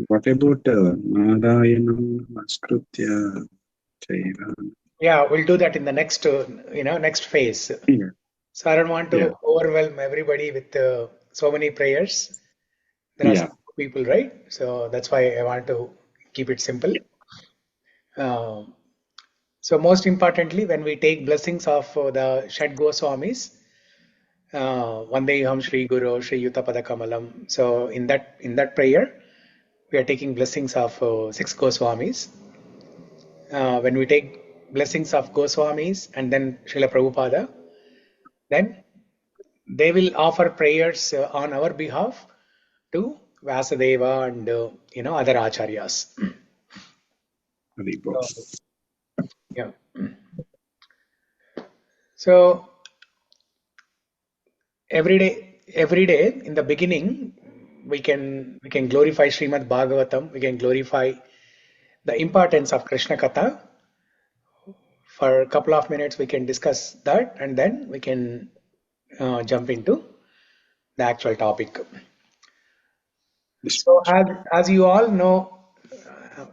What about Narayanam Namaskritya Chaiva? Yeah, we'll do that in the next, next phase. Yeah. So I don't want to Yeah. overwhelm everybody with so many prayers. There are Yeah. some people, right? So that's why I want to keep it simple. So most importantly, when we take blessings of the Shad Goswamis, Vandeham Shri Guru Shri Yuta Kamalam. So in that prayer, we are taking blessings of 6 Goswamis. When we take blessings of Goswamis and then Srila Prabhupada, then they will offer prayers on our behalf to Vasudeva and other acharyas. Haribol. Yeah. So every day in the beginning, we can glorify Śrīmad-Bhāgavatam. We can glorify the importance of Kṛṣṇa Katha. For a couple of minutes, we can discuss that, and then we can jump into the actual topic. So as you all know,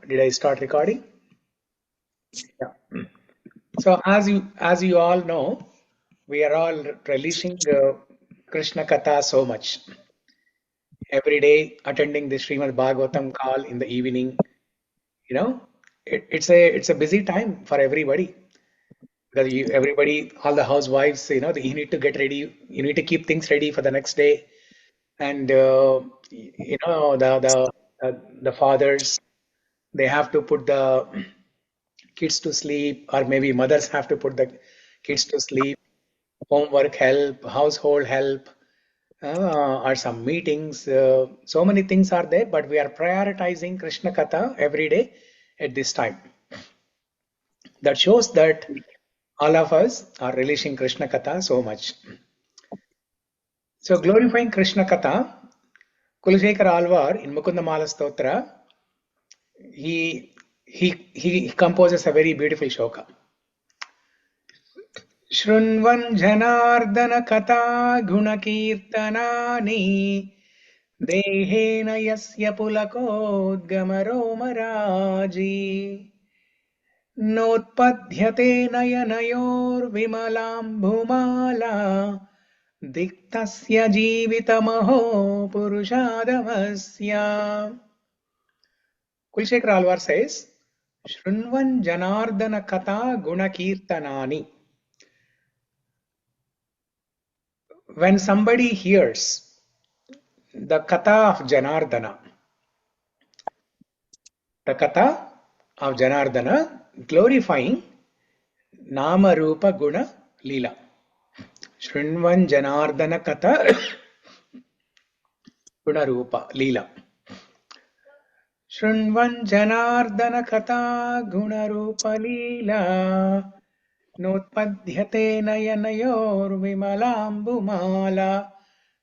did I start recording? Yeah. So as you all know, we are all relishing Kṛṣṇa Katha so much. Every day attending the Śrīmad-Bhāgavatam call in the evening, it's a busy time for everybody because everybody, all the housewives, you need to get ready, you need to keep things ready for the next day, and the fathers, they have to put the kids to sleep, or maybe mothers have to put the kids to sleep, homework help, household help, or some meetings. So many things are there, but we are prioritizing Krishna Katha every day at this time. That shows that all of us are relishing Krishna Katha so much. So glorifying Krishna Katha, Kulashekara Alvar in Mukundamala Stotra, he composes a very beautiful shloka. Shrunvan Janardana Katha Gunakirtanani Dehena Yasya Pulakodgamaro Notpadhyate Nayanayorvimalam Diktasya Jivitamaho Purushadamasya. Kulshekar Alvar says, Shrunvan Janardana Katha Gunakirtanani. When somebody hears the Katha of Janardana, glorifying Nama Rupa Guna Leela. Shrunvan Janardana Katha Guna Rupa Leela. Shrunvan Janardana Katha Guna Rupa Leela Notpadhyate Nayanayor Vimalambumala.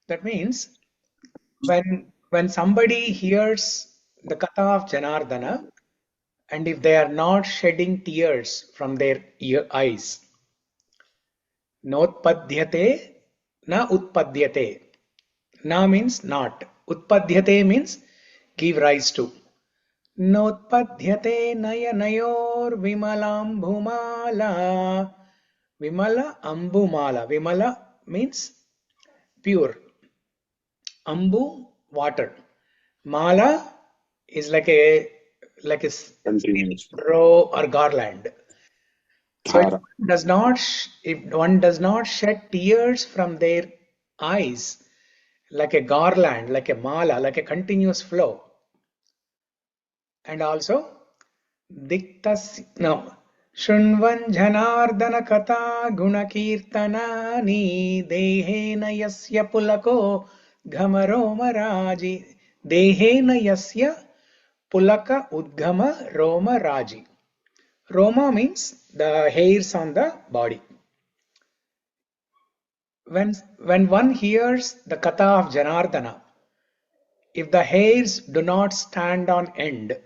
That means when somebody hears the Katha of Janardana, and if they are not shedding tears from their eyes, Notpadhyate na utpadhyate. Na means not. Utpadhyate means give rise to. Notpadhyate nayanayor vimalambhumala. Vimala ambumala. Vimala means pure. Ambu, water. Mala is like a row or garland. So if one does not shed tears from their eyes, like a garland, like a mala, like a continuous flow, and also diktas no Shunvan Janardana Katha Gunakirtanani Dehena Yasya Pulako Ghamaro Maraji Dehena Yasya Pulaka Udgama Roma Raji. Roma means the hairs on the body. When one hears the Katha of Janardana, if the hairs do not stand on end,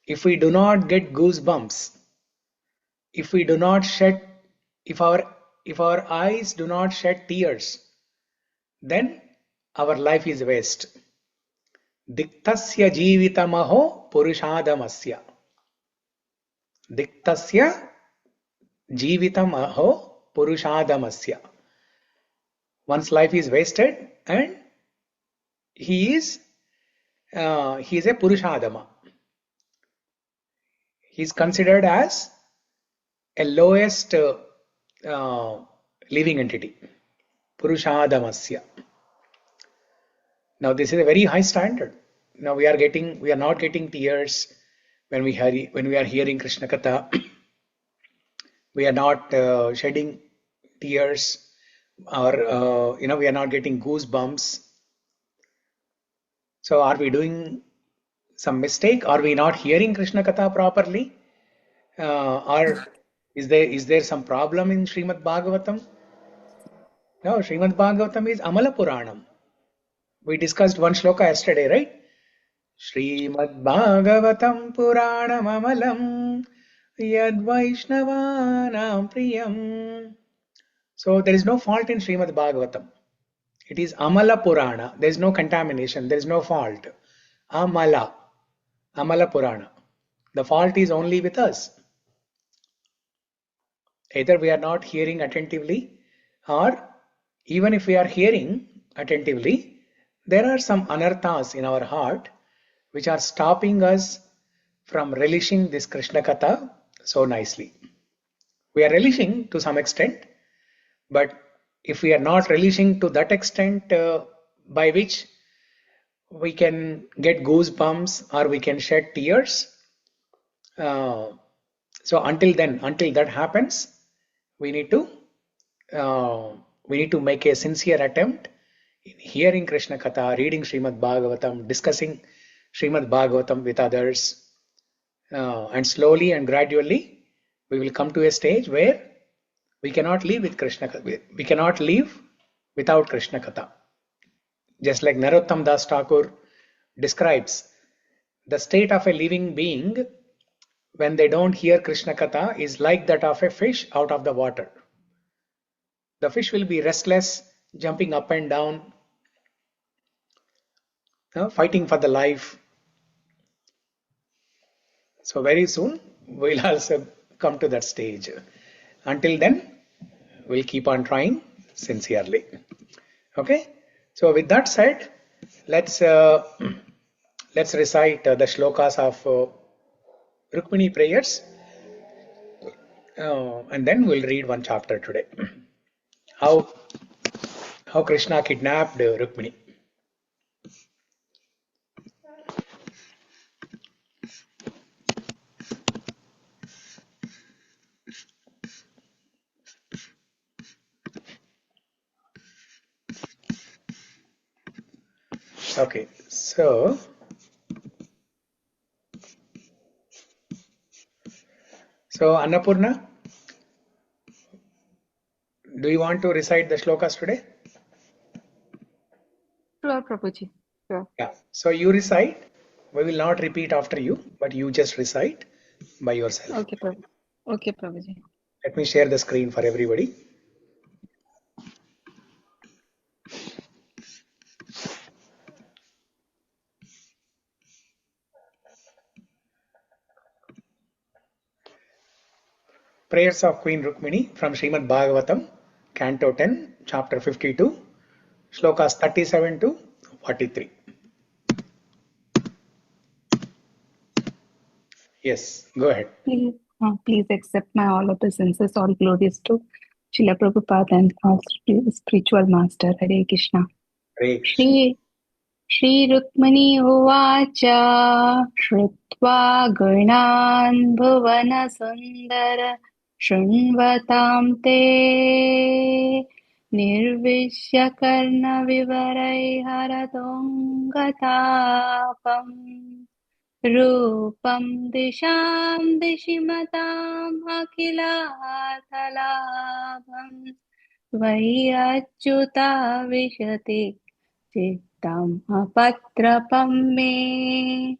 if we do not get goosebumps, if our eyes do not shed tears, then our life is waste. Diktasya jivitamaho purushadamasya. Diktasya jivitamaho purushadamasya. One's life is wasted and he is a purushadama. He is considered as a lowest living entity. Purushadamasya. Now this is a very high standard. Now we are not getting tears when we are hearing Kṛṣṇa Katha. We are not shedding tears, or we are not getting goosebumps. So are we doing some mistake? Are we not hearing Kṛṣṇa Katha properly? Or is there some problem in Śrīmad-Bhāgavatam? No, Śrīmad-Bhāgavatam is Amala Puranam. We discussed one shloka yesterday, right? Śrīmad-Bhāgavatam Puranam Amalam Yad Vaishnavanam Priyam. So there is no fault in Śrīmad-Bhāgavatam. It is Amala Purana. There is no contamination. There is no fault. Amala Purana. The fault is only with us. Either we are not hearing attentively, or even if we are hearing attentively, there are some anarthas in our heart which are stopping us from relishing this Kṛṣṇa Katha so nicely. We are relishing to some extent, but if we are not relishing to that extent by which we can get goosebumps or we can shed tears, so until that happens, we need to make a sincere attempt in hearing Kṛṣṇa Katha, reading Śrīmad-Bhāgavatam, discussing Śrīmad-Bhāgavatam with others, and slowly and gradually we will come to a stage where we cannot live with Kṛṣṇa Katha. We cannot live without Kṛṣṇa Katha. Just like Narottam Das Thakur describes, the state of a living being when they don't hear Kṛṣṇa Katha is like that of a fish out of the water. The fish will be restless, jumping up and down, fighting for the life. So very soon we'll also come to that stage. Until then, we'll keep on trying sincerely. Okay. So with that said, let's recite the shlokas of Rukmiṇi prayers, and then we'll read one chapter today. How Kṛṣṇa kidnapped Rukmiṇi. Okay, so Annapurna, do you want to recite the shlokas today? Sure, Prabhuji. Sure. Yeah. So you recite. We will not repeat after you, but you just recite by yourself. Okay, Prabhuji. Okay, Prabhuji. Let me share the screen for everybody. Prayers of Queen Rukmiṇi from Śrīmad-Bhāgavatam Canto 10, Chapter 52, Shlokas 37 to 43. Yes, go ahead. Please accept my all obeisances, all glories to Srila Prabhupada and all spiritual master. Hare Krishna. Hare Krishna. Shri Rukmiṇi Uvacha Shrutva Gunan Bhuvana Sundara Shunvatam Te Nirvishya Karna Vivarai Haratonggatapam Rupam Disham Dishimatam Akilathalabham Vayachyuta Vishati Chittam Apatrapam Me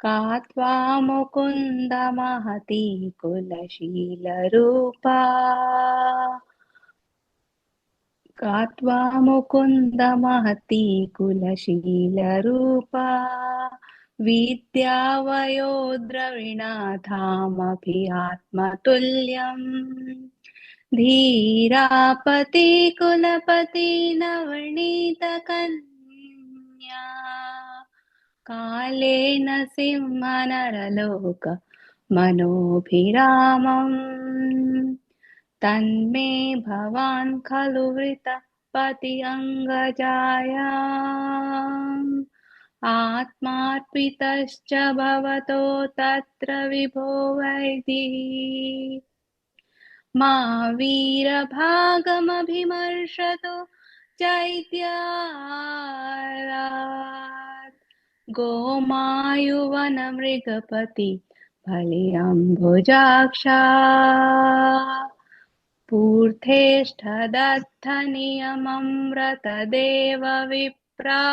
Katva Mukunda Mahati Kulashila Rupa कात्वा Mukund महती कुलशीलरूपा विद्यावयो द्रविणाथामपि आत्मतुल्यम् धीरापति कुलपति नवनीतकन्या कालेन सिंहनरलोक मनोभिरामम् तन्मे भवान् खलु वृतपति अङ्गजाया आत्मार्पितश्च भवतो तत्र विभो वैदिः मा वीरभागमभिमर्शतु चैत्यारात् गोमायुवनमृगपति बलिअम्बुजाक्षा पूर्थेष्ठदत्थनियममृतदेव विप्रा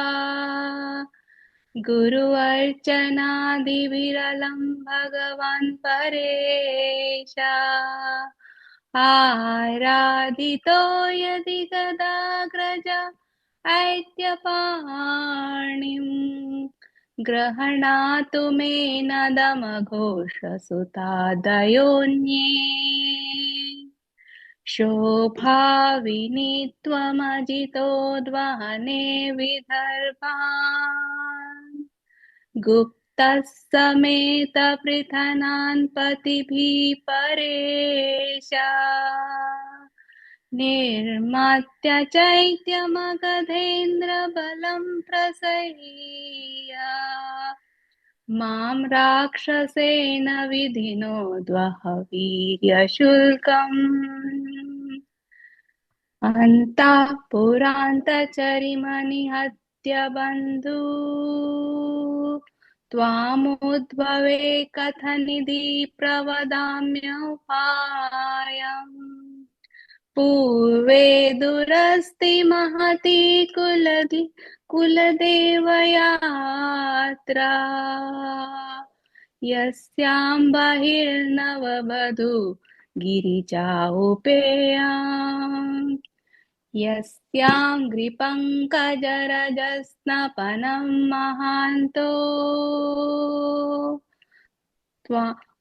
गुरु अर्चनादिविरलं भगवान् परेश आराधितो यदि गदाग्रज ऐत्यपाणिं गृह्णातु मे नदमघोषसुतादयोन्ये शोभाविनीत्वमजितोद्वहने विदर्भान् गुप्तः समेत पृथनान् पतिभिः परेश निर्मात्य चैत्यमगधेन्द्रबलं प्रसह्य मां राक्षसेन विधिनोद्वह वीर्यशुल्कम् अन्तःपुरान्तचरिमनिहत्य बन्धु त्वामुद्भवे कथनिधि प्रवदाम्योपायम् पूर्वे दुरस्ति महती कुलदेवयात्रा यस्यां बहिर्नववधू गिरिजा उपेयाम् यस्यां ग्रिपङ्कजरजस्नपनं महान्तो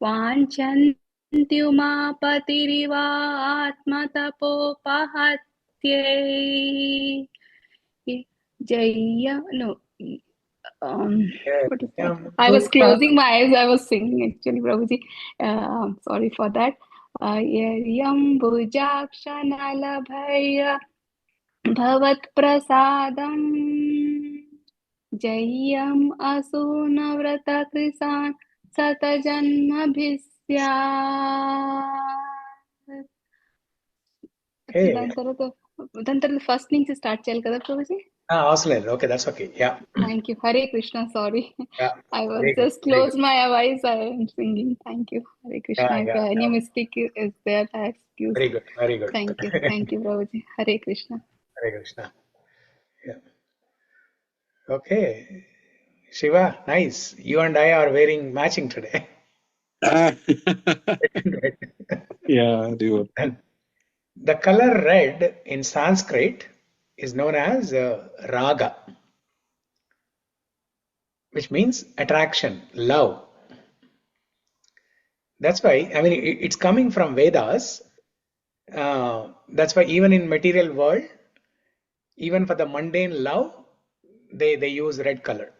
वाञ्छन्त्युमापतिरिवात्मतपोपहत्यै what is that? I was closing my eyes. I was singing actually, Prabhuji. Sorry for that. Yambhujakshanalabhaya भवत्प्रसादम् जय्यम् असूनव्रतकृशान् शतजन्मभिः स्यात्. Then the first thing to start chal kada Prabhuji. Awesome. Okay, that's okay. Yeah. Thank you. Hare Krishna. Sorry. Yeah. I was just closed my eyes. I am singing. Thank you. Hare Krishna. If any mistake is there, I excuse. Very good. Very good. Thank you. Thank you, Prabhuji. Hare Krishna. Hare Krishna. Yeah. Okay. Shiva, nice. You and I are wearing matching today. Yeah, do. The color red in Sanskrit is known as raga, which means attraction, love. That's why, I mean, it's coming from Vedas. That's why even in material world, even for the mundane love, they use red color.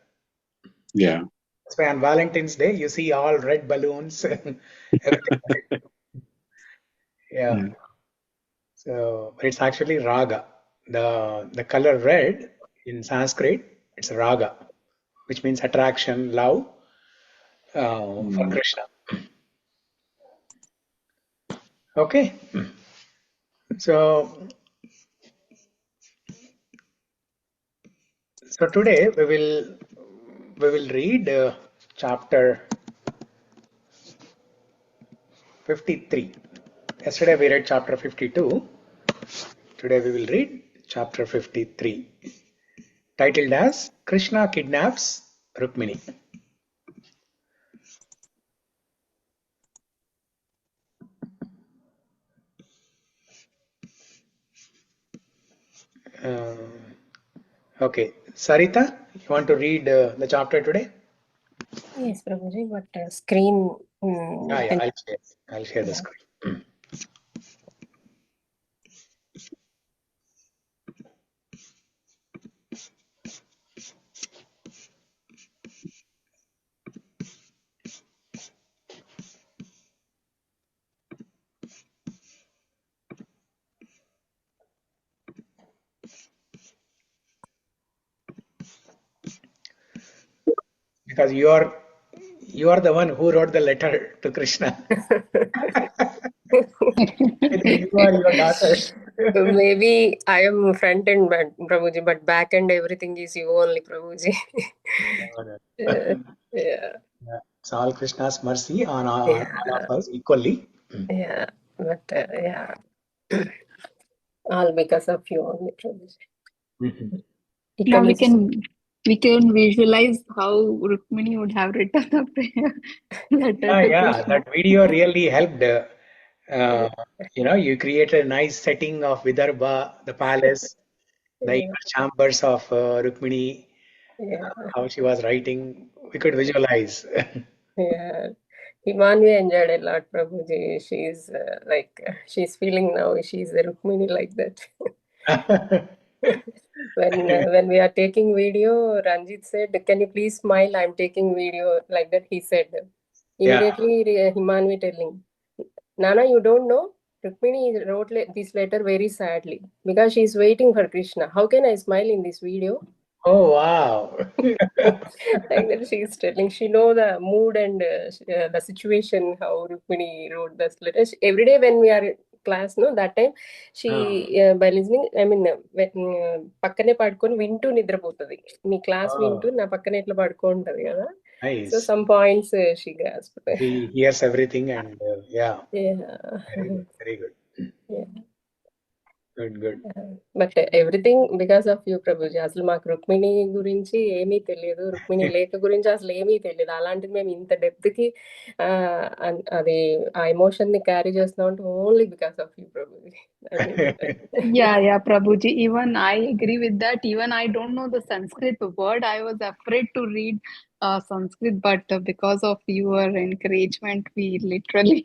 Yeah. That's why on Valentine's Day, you see all red balloons and everything. Yeah. So, but it's actually raga. The color red in Sanskrit, it's raga, which means attraction, love for Krishna. Okay. So today we will read chapter 53. Yesterday we read chapter 52. Today we will read chapter 53, titled as Kṛṣṇa kidnaps Rukmiṇi. Okay. Sarita, you want to read the chapter today? Yes, Prabhuji, but screen. Yeah, I'll share the screen. Because you are the one who wrote the letter to Krishna. You are your daughter. Maybe I am front end, but Prabhuji, but back end everything is you only, Prabhuji. Yeah. Yeah. It's all Krishna's mercy on all of us equally. Yeah, but yeah, all because of you only, Prabhuji. Now we can visualize how Rukmini would have written the prayer letter to Yeah, Krishna. that video really helped. You created a nice setting of Vidarbha, the palace, the inner chambers of Rukmini, Yeah, how she was writing. We could visualize. yeah. Himanvi enjoyed a lot, Prabhuji. She's she's feeling now she's a Rukmini like that. When we are taking video, Ranjit said, "Can you please smile? I'm taking video." Like that, he said. Yeah. Immediately, Himanvi telling, "Nana, you don't know? Rukmini wrote this letter very sadly because she's waiting for Krishna. How can I smile in this video?" Oh, wow. Like that, she's telling. She know the mood and the situation how Rukmini wrote this letter. Every day when we are in class, no, that time she by listening, I mean, పక్కనే పాడుకొని వింటూ నిద్రపోతుంది. మీ class వింటూ నా పక్కనే ఇట్లా పడుకుంటది కదా. Nice. So some points she grasped. He hears everything and Yeah. Very good. Yeah. Good. But everything because of you Prabhuji. అసలు మాకు రుక్మిణి గురించి ఏమీ తెలియదు, రుక్మిణి లేఖ గురించి అసలు ఏమీ తెలియదు. అలాంటిది మేము ఇంత డెప్త్ కి అది ఆ ఎమోషన్ ని క్యారీ చేస్తున్నాం అంటే only because of you Prabhuji. Yeah, Prabhuji. Even I agree with that. Even I don't know the Sanskrit word. I was afraid to read Sanskrit, but because of your encouragement, we literally,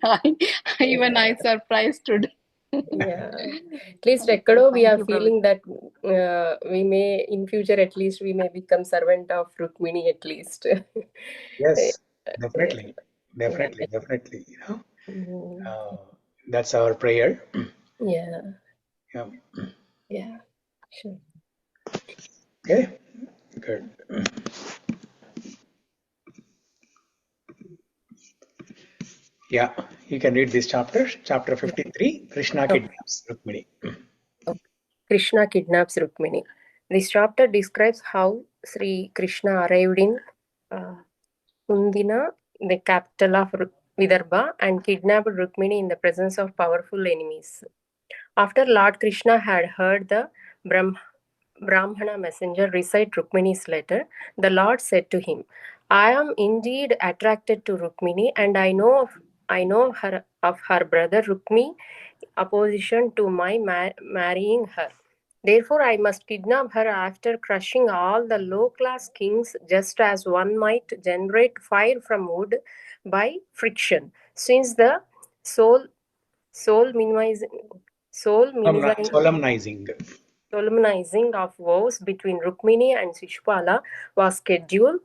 I surprised today. Yeah, at least ekkado we are feeling that we may in future at least we may become servant of Rukmini at least. Yes, definitely. You know, that's our prayer. Yeah. Sure. Okay, good. Yeah, you can read this chapter 53, Kṛṣṇa kidnaps Rukmiṇi. Kṛṣṇa kidnaps Rukmiṇi. This chapter describes how Sri Krishna arrived in Undina, the capital of Vidarbha, and kidnapped Rukmiṇi in the presence of powerful enemies. After Lord Krishna had heard the Brahmana messenger recite Rukmini's letter, the Lord said to him, "I am indeed attracted to Rukmini, and I know of her brother Rukmi opposition to my marrying her. Therefore, I must kidnap her after crushing all the low-class kings, just as one might generate fire from wood by friction. Since the solemnizing of vows between Rukmini and Shishpala was scheduled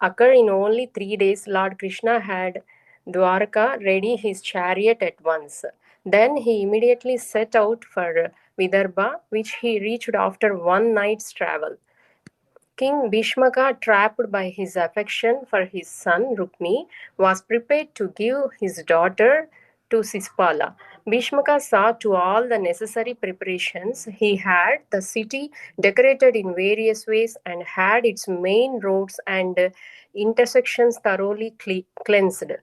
occur in only 3 days, Lord Krishna had Dwarka ready his chariot at once. Then he immediately set out for Vidarbha, which he reached after one night's travel. King Bhishmaka, trapped by his affection for his son Rukmi, was prepared to give his daughter to Sispala. Bhishmaka saw to all the necessary preparations. He had the city decorated in various ways and had its main roads and intersections thoroughly cleansed.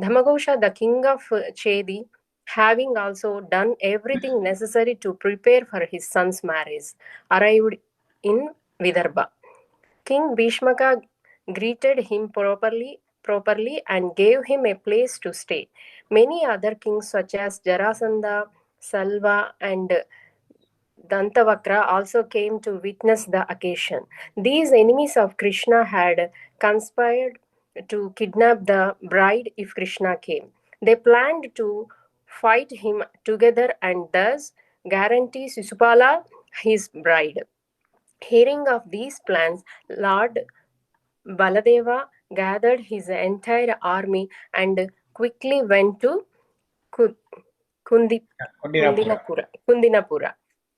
Dhamagosha, the king of Chedi, having also done everything necessary to prepare for his son's marriage, arrived in Vidarbha. King Bhishmaka greeted him properly and gave him a place to stay. Many other kings such as Jarasandha, Salva and Dantavakra also came to witness the occasion. These enemies of Krishna had conspired to kidnap the bride if Krishna came. They planned to fight him together and thus guarantee Sisupala his bride. Hearing of these plans, Lord Baladeva gathered his entire army and quickly went to Ku- Kundi, Kundinapura. Kundinapura.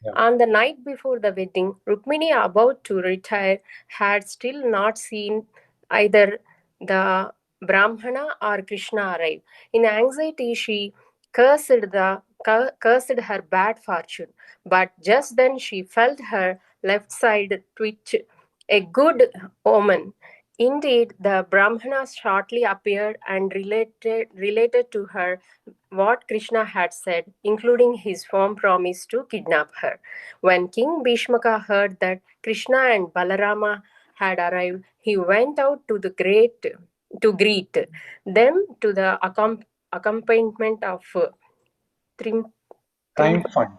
Yeah. On the night before the wedding, Rukmini, about to retire, had still not seen either the Brahmana or Krishna arrive. In anxiety, she cursed her bad fortune. But just then she felt her left side twitch, a good omen. Indeed, the Brahmana shortly appeared and related to her what Krishna had said, including his firm promise to kidnap her. When King Bhishmaka heard that Krishna and Balarama had arrived, he went out to greet them to the accompaniment of Triumphant.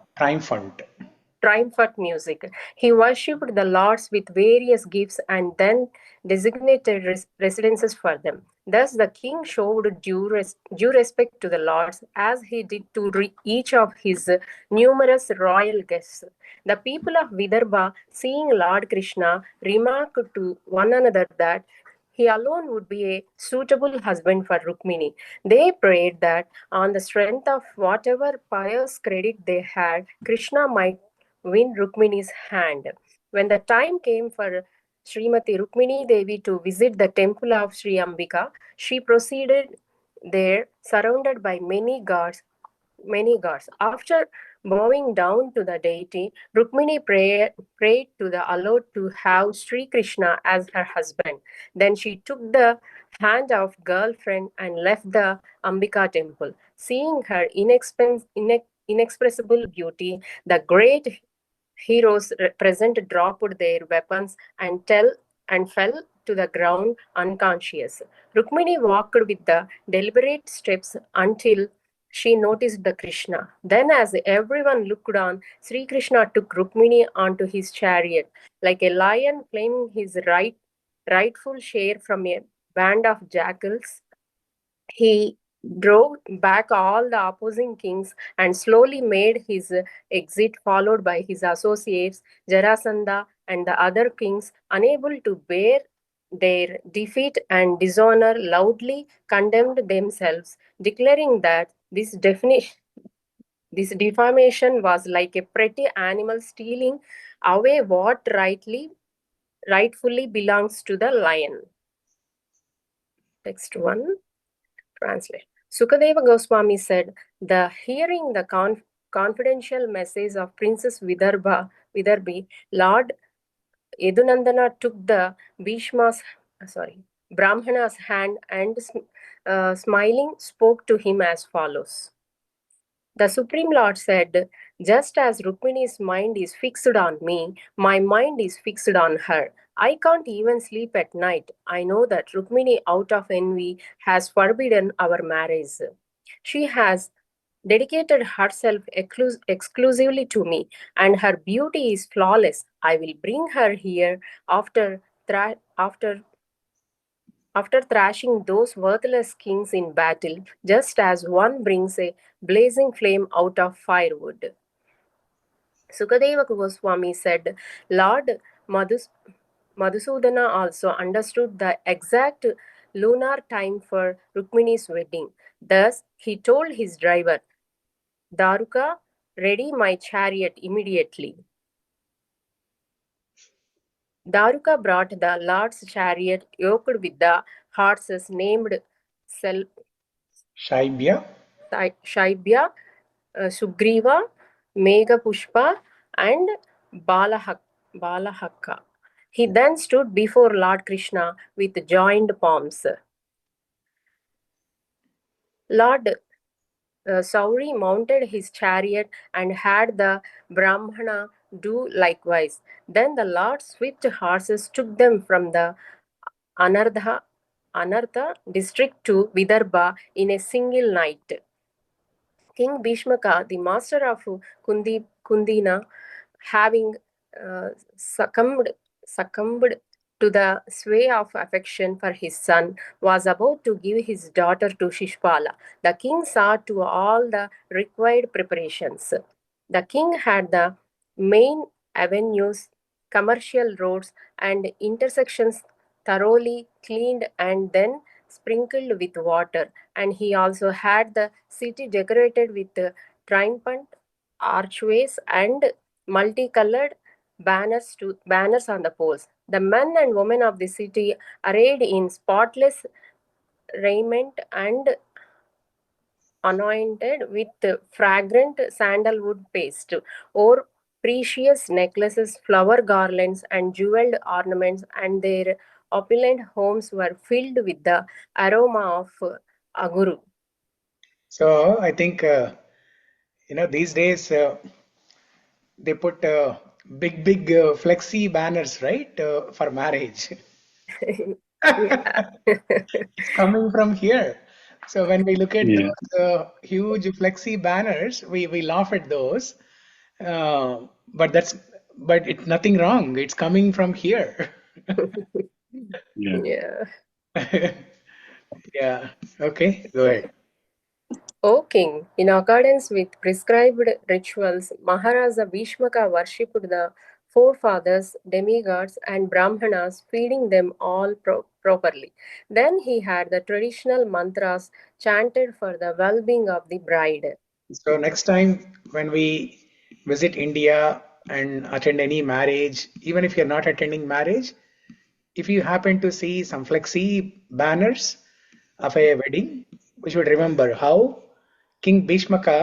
triumphant music. He worshipped the lords with various gifts and then designated residences for them. Thus, the king showed due respect to the lords as he did to each of his numerous royal guests. The people of Vidarbha, seeing Lord Krishna, remarked to one another that he alone would be a suitable husband for Rukmini. They prayed that on the strength of whatever pious credit they had, Krishna might win Rukmini's hand. When the time came for Srimati Rukmini Devi to visit the temple of Sri Ambika, she proceeded there surrounded by many gods. After bowing down to the deity, Rukmini prayed to the allowed to have Sri Krishna as her husband. Then she took the hand of girlfriend and left the Ambika temple. Seeing her inexpressible beauty, the great heroes present dropped their weapons and fell to the ground unconscious. Rukmini walked with the deliberate steps until she noticed the Krishna. Then, as everyone looked on, Sri Krishna took Rukmini onto his chariot, like a lion claiming his rightful share from a band of jackals. He drove back all the opposing kings and slowly made his exit, followed by his associates, Jarasandha and the other kings, unable to bear their defeat and dishonor, loudly condemned themselves, declaring that this defamation was like a pretty animal stealing away what rightfully belongs to the lion. Next one. Translate. Sukadeva Goswami said, hearing the confidential message of Princess Vidarbhi, Lord Yadunandana took the Brahmana's hand and smiling spoke to him as follows. The Supreme Lord said, just as Rukmini's mind is fixed on me, my mind is fixed on her. I can't even sleep at night. I know that Rukmini, out of envy, has forbidden our marriage. She has dedicated herself exclusively to me, and her beauty is flawless. I will bring her here after thrashing those worthless kings in battle, just as one brings a blazing flame out of firewood. Sukadeva Goswami said, Lord Madhusudana also understood the exact lunar time for Rukmini's wedding. Thus, he told his driver, Daruka, ready my chariot immediately. Daruka brought the Lord's chariot yoked with the horses named Shaibya, Sugriva, Meghapushpa, and Balahakka. He then stood before Lord Krishna with joined palms. Lord Sauri mounted his chariot and had the Brahmana do likewise. Then the Lord's swift horses took them from the Anartha district to Vidarbha in a single night. King Bhishmaka, the master of Kundina, having succumbed to the sway of affection for his son, was about to give his daughter to Shishpala. The king saw to all the required preparations. The king had the main avenues, commercial roads, and intersections thoroughly cleaned and then sprinkled with water, and he also had the city decorated with triumphant archways and multicolored banners on the poles. The men and women of the city, arrayed in spotless raiment and anointed with fragrant sandalwood paste, or precious necklaces, flower garlands, and jeweled ornaments, and their opulent homes were filled with the aroma of aguru. So I think these days they put big flexi banners, right, for marriage. Yeah. It's coming from here. So when we look at Yeah. those huge flexi banners, we laugh at those. But it's nothing wrong. It's coming from here. Yeah. Yeah. Yeah. Okay. Go ahead. O king, in accordance with prescribed rituals, Maharaja Bhishmaka worshipped the forefathers, demigods, and brahmanas, feeding them all properly. Then he had the traditional mantras chanted for the well being of the bride. So next time when we visit India and attend any marriage, even if you're not attending marriage, if you happen to see some flexi banners of a wedding, we should remember how King Bhishmaka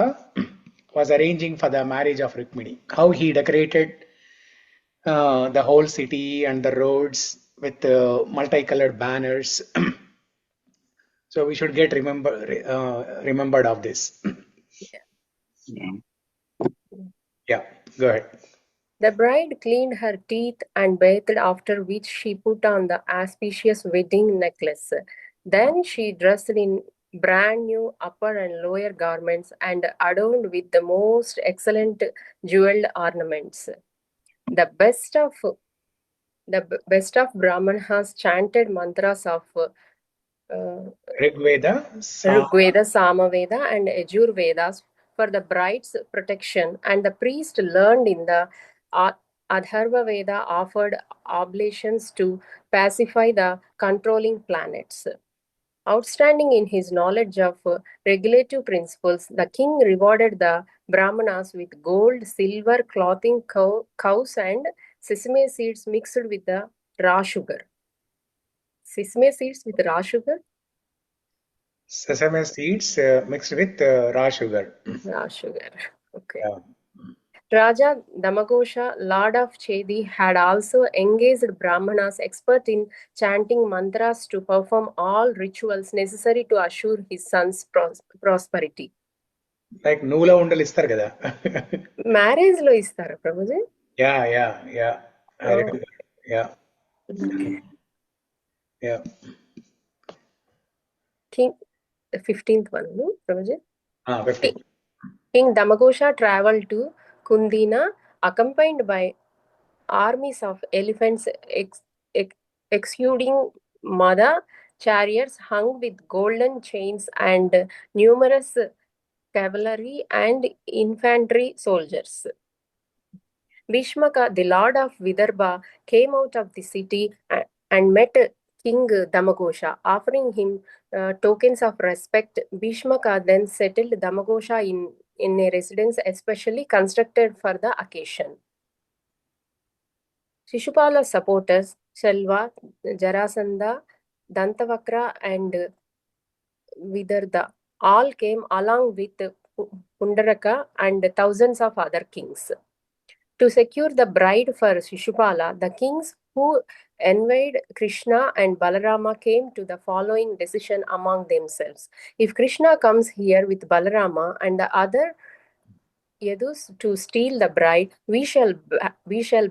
was arranging for the marriage of Rukmiṇi, how he decorated the whole city and the roads with multicolored banners. So we should get remembered of this. Yeah. Yeah, go ahead. The bride cleaned her teeth and bathed, after which she put on the auspicious wedding necklace. Then she dressed in brand new upper and lower garments and adorned with the most excellent jeweled ornaments. The best of Brahmanas chanted mantras of Rigveda, Rigveda, Samaveda, and Yajurvedas for the bride's protection, and the priest learned in the Adharva Veda offered oblations to pacify the controlling planets. Outstanding in his knowledge of regulative principles, the king rewarded the Brahmanas with gold, silver, clothing, cows, and sesame seeds mixed with the raw sugar. Sesame seeds with raw sugar? Sesame seeds mixed with raw sugar. Raw sugar. Okay. Yeah. Raja Damagosha, Lord of Chedi, had also engaged Brahmanas expert in chanting mantras to perform all rituals necessary to assure his son's prosperity. Like నూల ఉండలు ఇస్తారు కదా. Marriage lo istara, Prabhuji? Yeah. I remember. Yeah. Yeah. King, the 15th one, no, Prabhuji? 15. King Damagosha traveled to Kundina, accompanied by armies of elephants exuding mother chariots hung with golden chains and numerous cavalry and infantry soldiers. Bhishmaka, the lord of Vidarbha, came out of the city and met King Damagosha, offering him tokens of respect. Bhishmaka then settled Damagosha in a residence especially constructed for the occasion. Shishupala's supporters, Shalva, Jarasandha, Dantavakra, and Vidarda, all came along with Pundaraka and thousands of other kings. To secure the bride for Shishupala, the kings who envied Kṛṣṇa and Balarama came to the following decision among themselves. If Kṛṣṇa comes here with Balarama and the other Yadus to steal the bride, we shall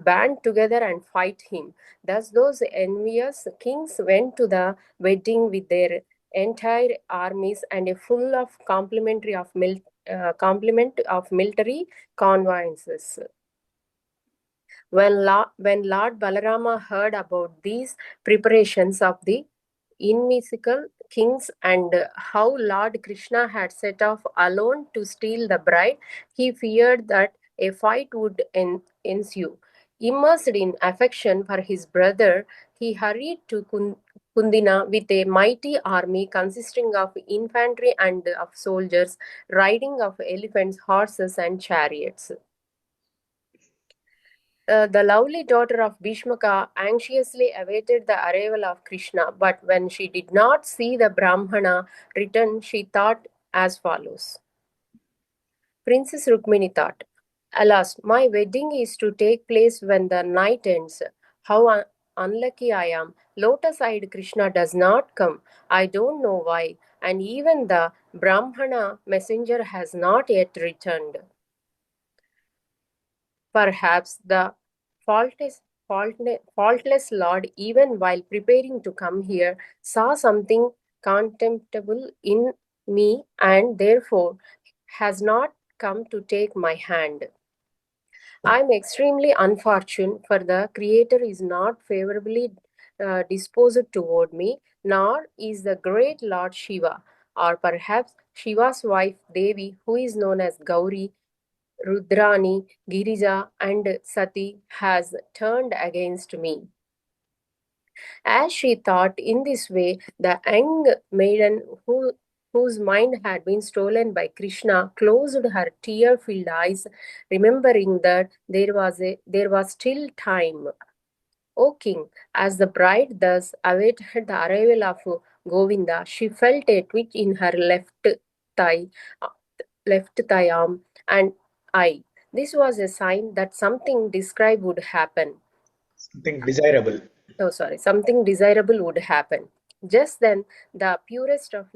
band together and fight him. Thus those envious kings went to the wedding with their entire armies and a full of complement of military convoyances. When Lord Balarama heard about these preparations of the invisible kings and how Lord Kṛṣṇa had set off alone to steal the bride, he feared that a fight would ensue. Immersed in affection for his brother, he hurried to Kundina with a mighty army consisting of infantry and of soldiers, riding of elephants, horses, and chariots. The lovely daughter of Bhishmaka anxiously awaited the arrival of Kṛṣṇa, but when she did not see the Brahmana return, she thought as follows. Princess Rukmiṇi thought, "Alas, my wedding is to take place when the night ends. How unlucky I am. Lotus-eyed Kṛṣṇa does not come. I don't know why, and even the Brahmana messenger has not yet returned. Perhaps the faultless Lord, even while preparing to come here, saw something contemptible in me and therefore has not come to take my hand. I am extremely unfortunate, for the Creator is not favorably disposed toward me, nor is the great Lord Shiva, or perhaps Shiva's wife Devi, who is known as Gauri, Rudrani, Girija, and Sati, has turned against me." As she thought in this way, the young maiden whose mind had been stolen by Kṛṣṇa closed her tear-filled eyes, remembering that there was still time. O king, as the bride thus awaited the arrival of Govinda, she felt a twitch in her thigh, left thigh arm and eye. This was a sign that something described would happen. Something desirable. Something desirable would happen. Just then, the purest of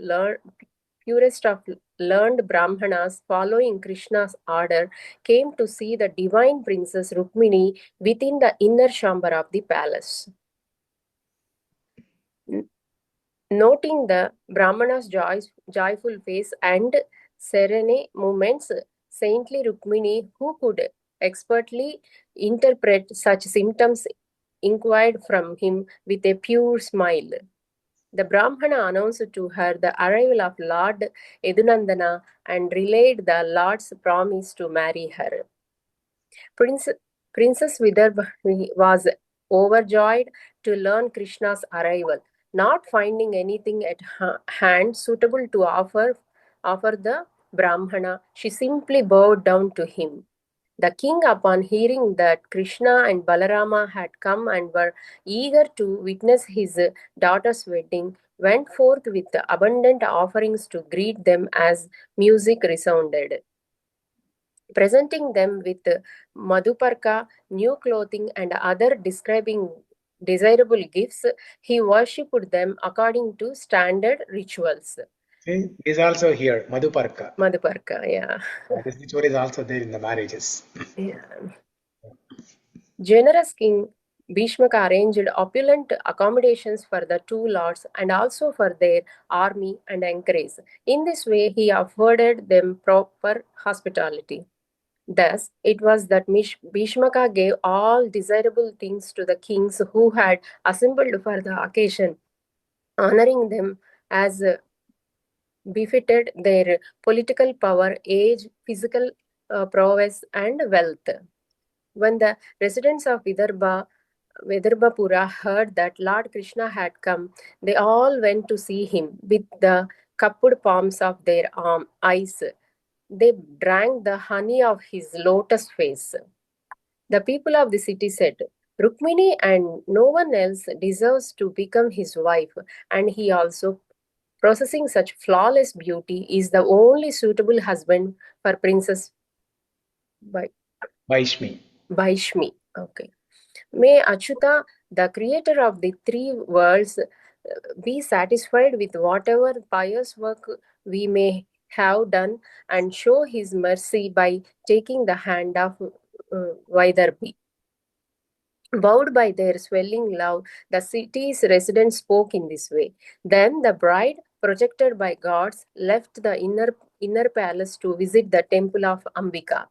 learned Brahmanas, following Krishna's order, came to see the divine princess Rukmiṇi within the inner chamber of the palace. Noting the Brahmana's joyful face and serene movements, saintly Rukmiṇi, who could expertly interpret such symptoms, inquired from him with a pure smile. The Brahmana announced to her the arrival of Lord Yadunandana and relayed the Lord's promise to marry her. Princess Vidarbhani was overjoyed to learn Krishna's arrival. Not finding anything at hand suitable to offer the Brahmana, she simply bowed down to him. The king, upon hearing that Kṛṣṇa and Balarama had come and were eager to witness his daughter's wedding, went forth with abundant offerings to greet them as music resounded. Presenting them with madhuparka, new clothing, and other describing desirable gifts, he worshipped them according to standard rituals. See, is also here, Madhuparka. Madhuparka, yeah. This ritual is also there in the marriages. Yeah. Generous King Bhishmaka arranged opulent accommodations for the two lords and also for their army and encourage. In this way, he afforded them proper hospitality. Thus, it was that Bhishmaka gave all desirable things to the kings who had assembled for the occasion, honoring them as befitted their political power, age, physical prowess, and wealth. When the residents of Vidarbhapura heard that Lord Kṛṣṇa had come, they all went to see him with the cupped palms of their eyes. They drank the honey of his lotus face. The people of the city said, "Rukmiṇi and no one else deserves to become his wife, and he also, possessing such flawless beauty, is the only suitable husband for Princess Bhishmi." Okay. May Achyuta, the creator of the three worlds, be satisfied with whatever pious work we may have done and show his mercy by taking the hand of Vaidarbhi. Bowed by their swelling love, the city's residents spoke in this way. Then the bride, protected by gods, left the inner palace to visit the temple of Ambika.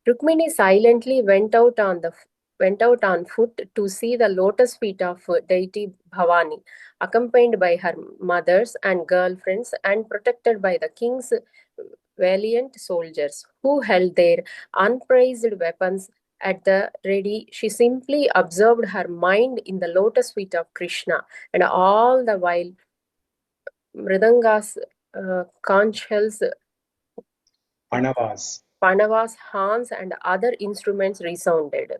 Rukmini silently went out on foot to see the lotus feet of deity Bhavani, accompanied by her mothers and girlfriends and protected by the king's valiant soldiers who held their unpraised weapons at the ready. She simply observed her mind in the lotus feet of Krishna, and all the while mridangas, conch shells, Pandavas, horns, and other instruments resounded.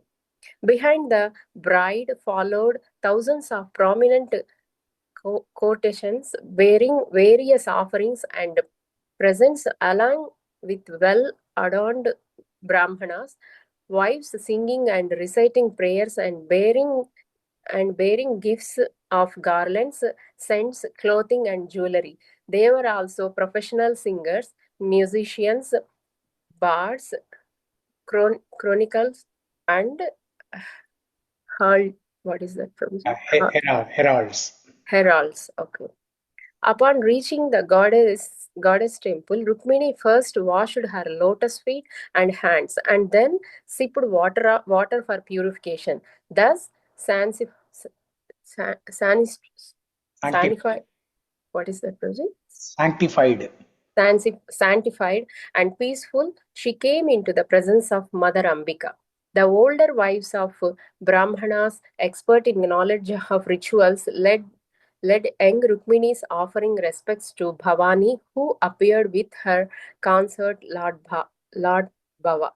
Behind the bride followed thousands of prominent courtesans bearing various offerings and presents, along with well-adorned brahmanas, wives singing and reciting prayers and bearing gifts of garlands, scents, clothing, and jewelry. They were also professional singers, musicians, bards, chronicles, and what is that from? Heralds. Heralds. Okay. Upon reaching the goddess temple, Rukmini first washed her lotus feet and hands, and then sipped water for purification. Thus, sanctified. What is that, Prabhuji? Sanctified and peaceful, she came into the presence of Mother Ambika. The older wives of Brahmanas, expert in knowledge of rituals, led young Rukmini's offering respects to Bhavani, who appeared with her consort Lord Bhava.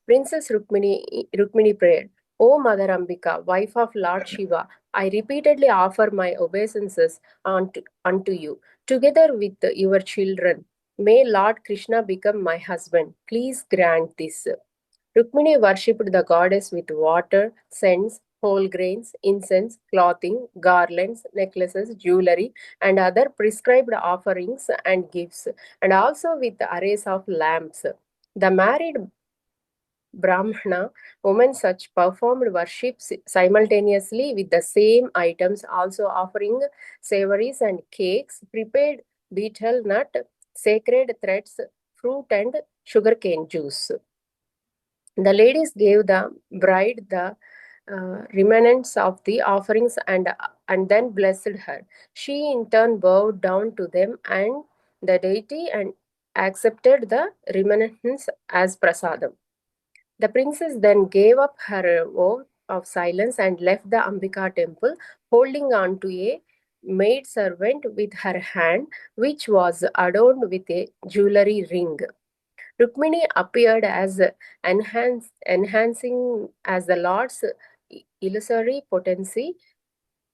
Princess Rukmini prayed, O Mother Ambika, wife of Lord Shiva, I repeatedly offer my obeisances unto you, together with your children. May Lord Krishna become my husband. Please grant this. Rukmini worshipped the goddess with water, scents, whole grains, incense, clothing, garlands, necklaces, jewelry, and other prescribed offerings and gifts, and also with arrays of lamps. The married Brahmana women such performed worships simultaneously with the same items, also offering savories and cakes, prepared betel nut, sacred threads, fruit, and sugarcane juice. The ladies gave the bride the remnants of the offerings and then blessed her. She in turn bowed down to them and the deity and accepted the remnants as prasadam. The princess then gave up her vow of silence and left the Ambika temple, holding on to a maid servant with her hand, which was adorned with a jewelry ring. Rukmini appeared as enhancing as the Lord's illusory potency,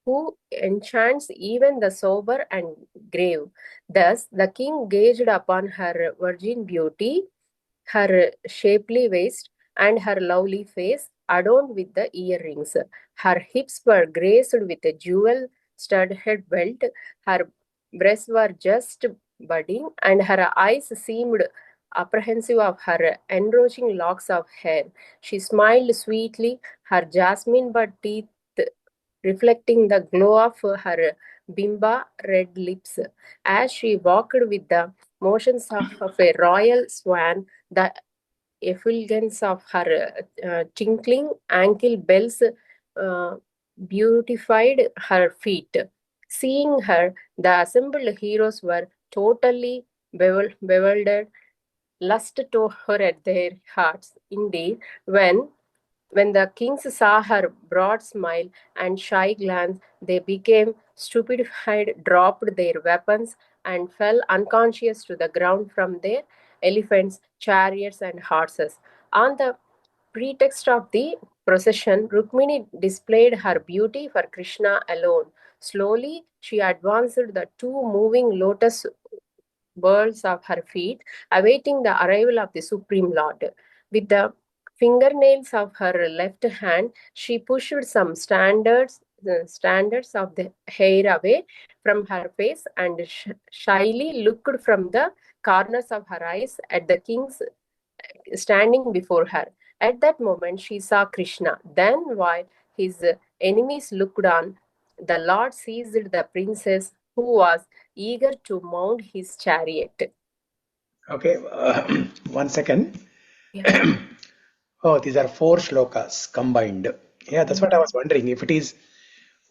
who enchants even the sober and grave. Thus, the king gazed upon her virgin beauty, her shapely waist, and her lovely face, adorned with the earrings. Her hips were graced with a jewel-studded belt, her breasts were just budding, and her eyes seemed apprehensive of her enroaching locks of hair. She smiled sweetly, her jasmine bud teeth reflecting the glow of her bimba red lips. As she walked with the motions of a royal swan, the effulgence of her tinkling ankle bells beautified her feet. Seeing her, the assembled heroes were totally bewildered. Lust tore her at their hearts. Indeed, when the kings saw her broad smile and shy glance, they became stupefied, dropped their weapons, and fell unconscious to the ground from their elephants, chariots, and horses. On the pretext of the procession, Rukmini displayed her beauty for Krishna alone. Slowly, she advanced the two moving lotus balls of her feet, awaiting the arrival of the Supreme Lord. With the fingernails of her left hand, she pushed some standards of the hair away from her face and shyly looked from the corners of her eyes at the kings standing before her. At that moment, she saw Krishna. Then, while his enemies looked on, the Lord seized the princess, who was eager to mount his chariot. Okay, 1 second. Yeah. Oh, these are 4 shlokas combined. Yeah, that's what I was wondering. If it is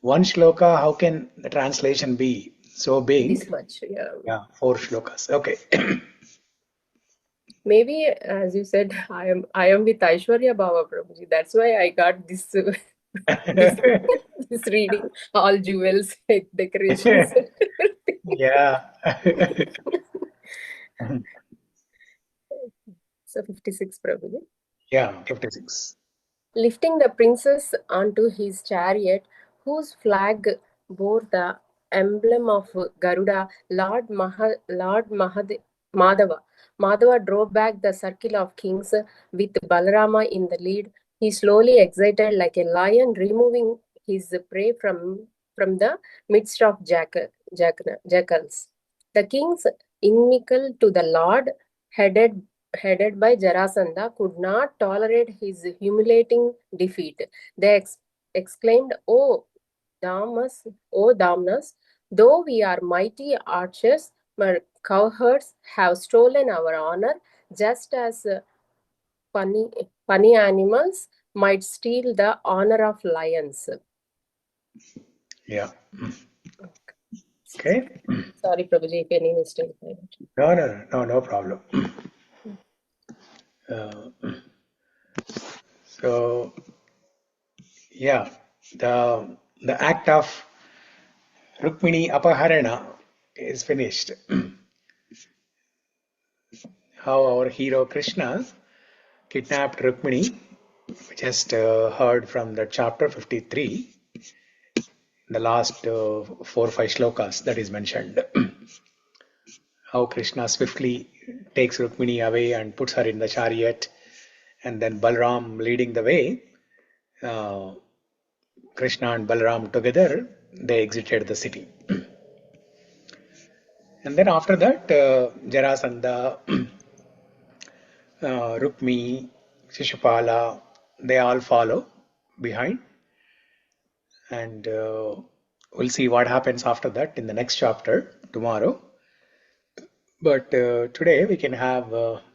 one shloka, how can the translation be so big? This much. Yeah. Yeah, 4 shlokas. Okay. Maybe, as you said, I am with Aishwarya Bhava Prabhuji. That's why I got this this this reading. All jewels, decorations. Yeah. So 56 Prabhuji. Yeah, 56. Lifting the princess onto his chariot, whose flag bore the emblem of Garuda, Madhava. Madhava drove back the circle of kings with Balarama in the lead. He slowly excited like a lion, removing his prey from the midst of jackals. The kings, inimical to the Lord, headed by Jarasandha, could not tolerate his humiliating defeat. They exclaimed, O Damnas, though we are mighty archers, but cowherds have stolen our honor, just as funny animals might steal the honor of lions." Yeah. Okay. Sorry, Prabhuji, if any mistake. No problem. So, yeah, the act of Rukmini Apaharana is finished. How our hero Krishna kidnapped Rukmini. We just heard from the chapter 53, the last 4 or 5 shlokas that is mentioned. How Krishna swiftly takes Rukmini away and puts her in the chariot, and then Balram leading the way. Krishna and Balram together, they exited the city. And then after that, Jarasandha, Rukmi, Shishupala, they all follow behind. And we'll see what happens after that in the next chapter tomorrow. But today we can have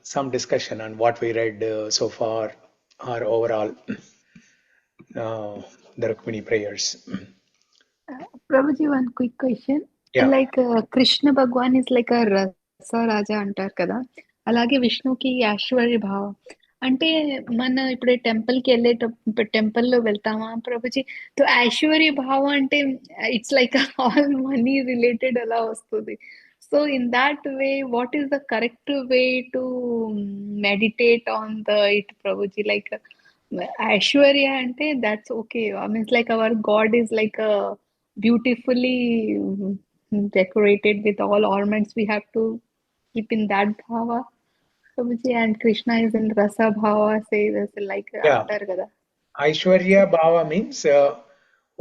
some discussion on what we read so far, or overall the Rukmini prayers. Prabhuji, one quick question. Yeah. Like Krishna Bhagwan is like a rasa raja అంటారు కదా, అలాగే విష్ణుకి ఐశ్వర్య భావం అంటే మన ఇప్పుడు temple కి వెళ్ళేటప్పుడు temple లో వెళ్తామా ప్రభుజీ, తో ఐశ్వర్య భావం అంటే it's like all money related అలా వస్తుంది. So in that way what is the correct way to meditate on the it Prabhuji? Like Aishwarya అంటే that's okay, means like our God is like beautifully decorated with all ornaments. We have to keep in that bhava, Prabhuji, and Krishna is in rasa bhava, say this like Yeah. antar kada. Aishwarya Bhava means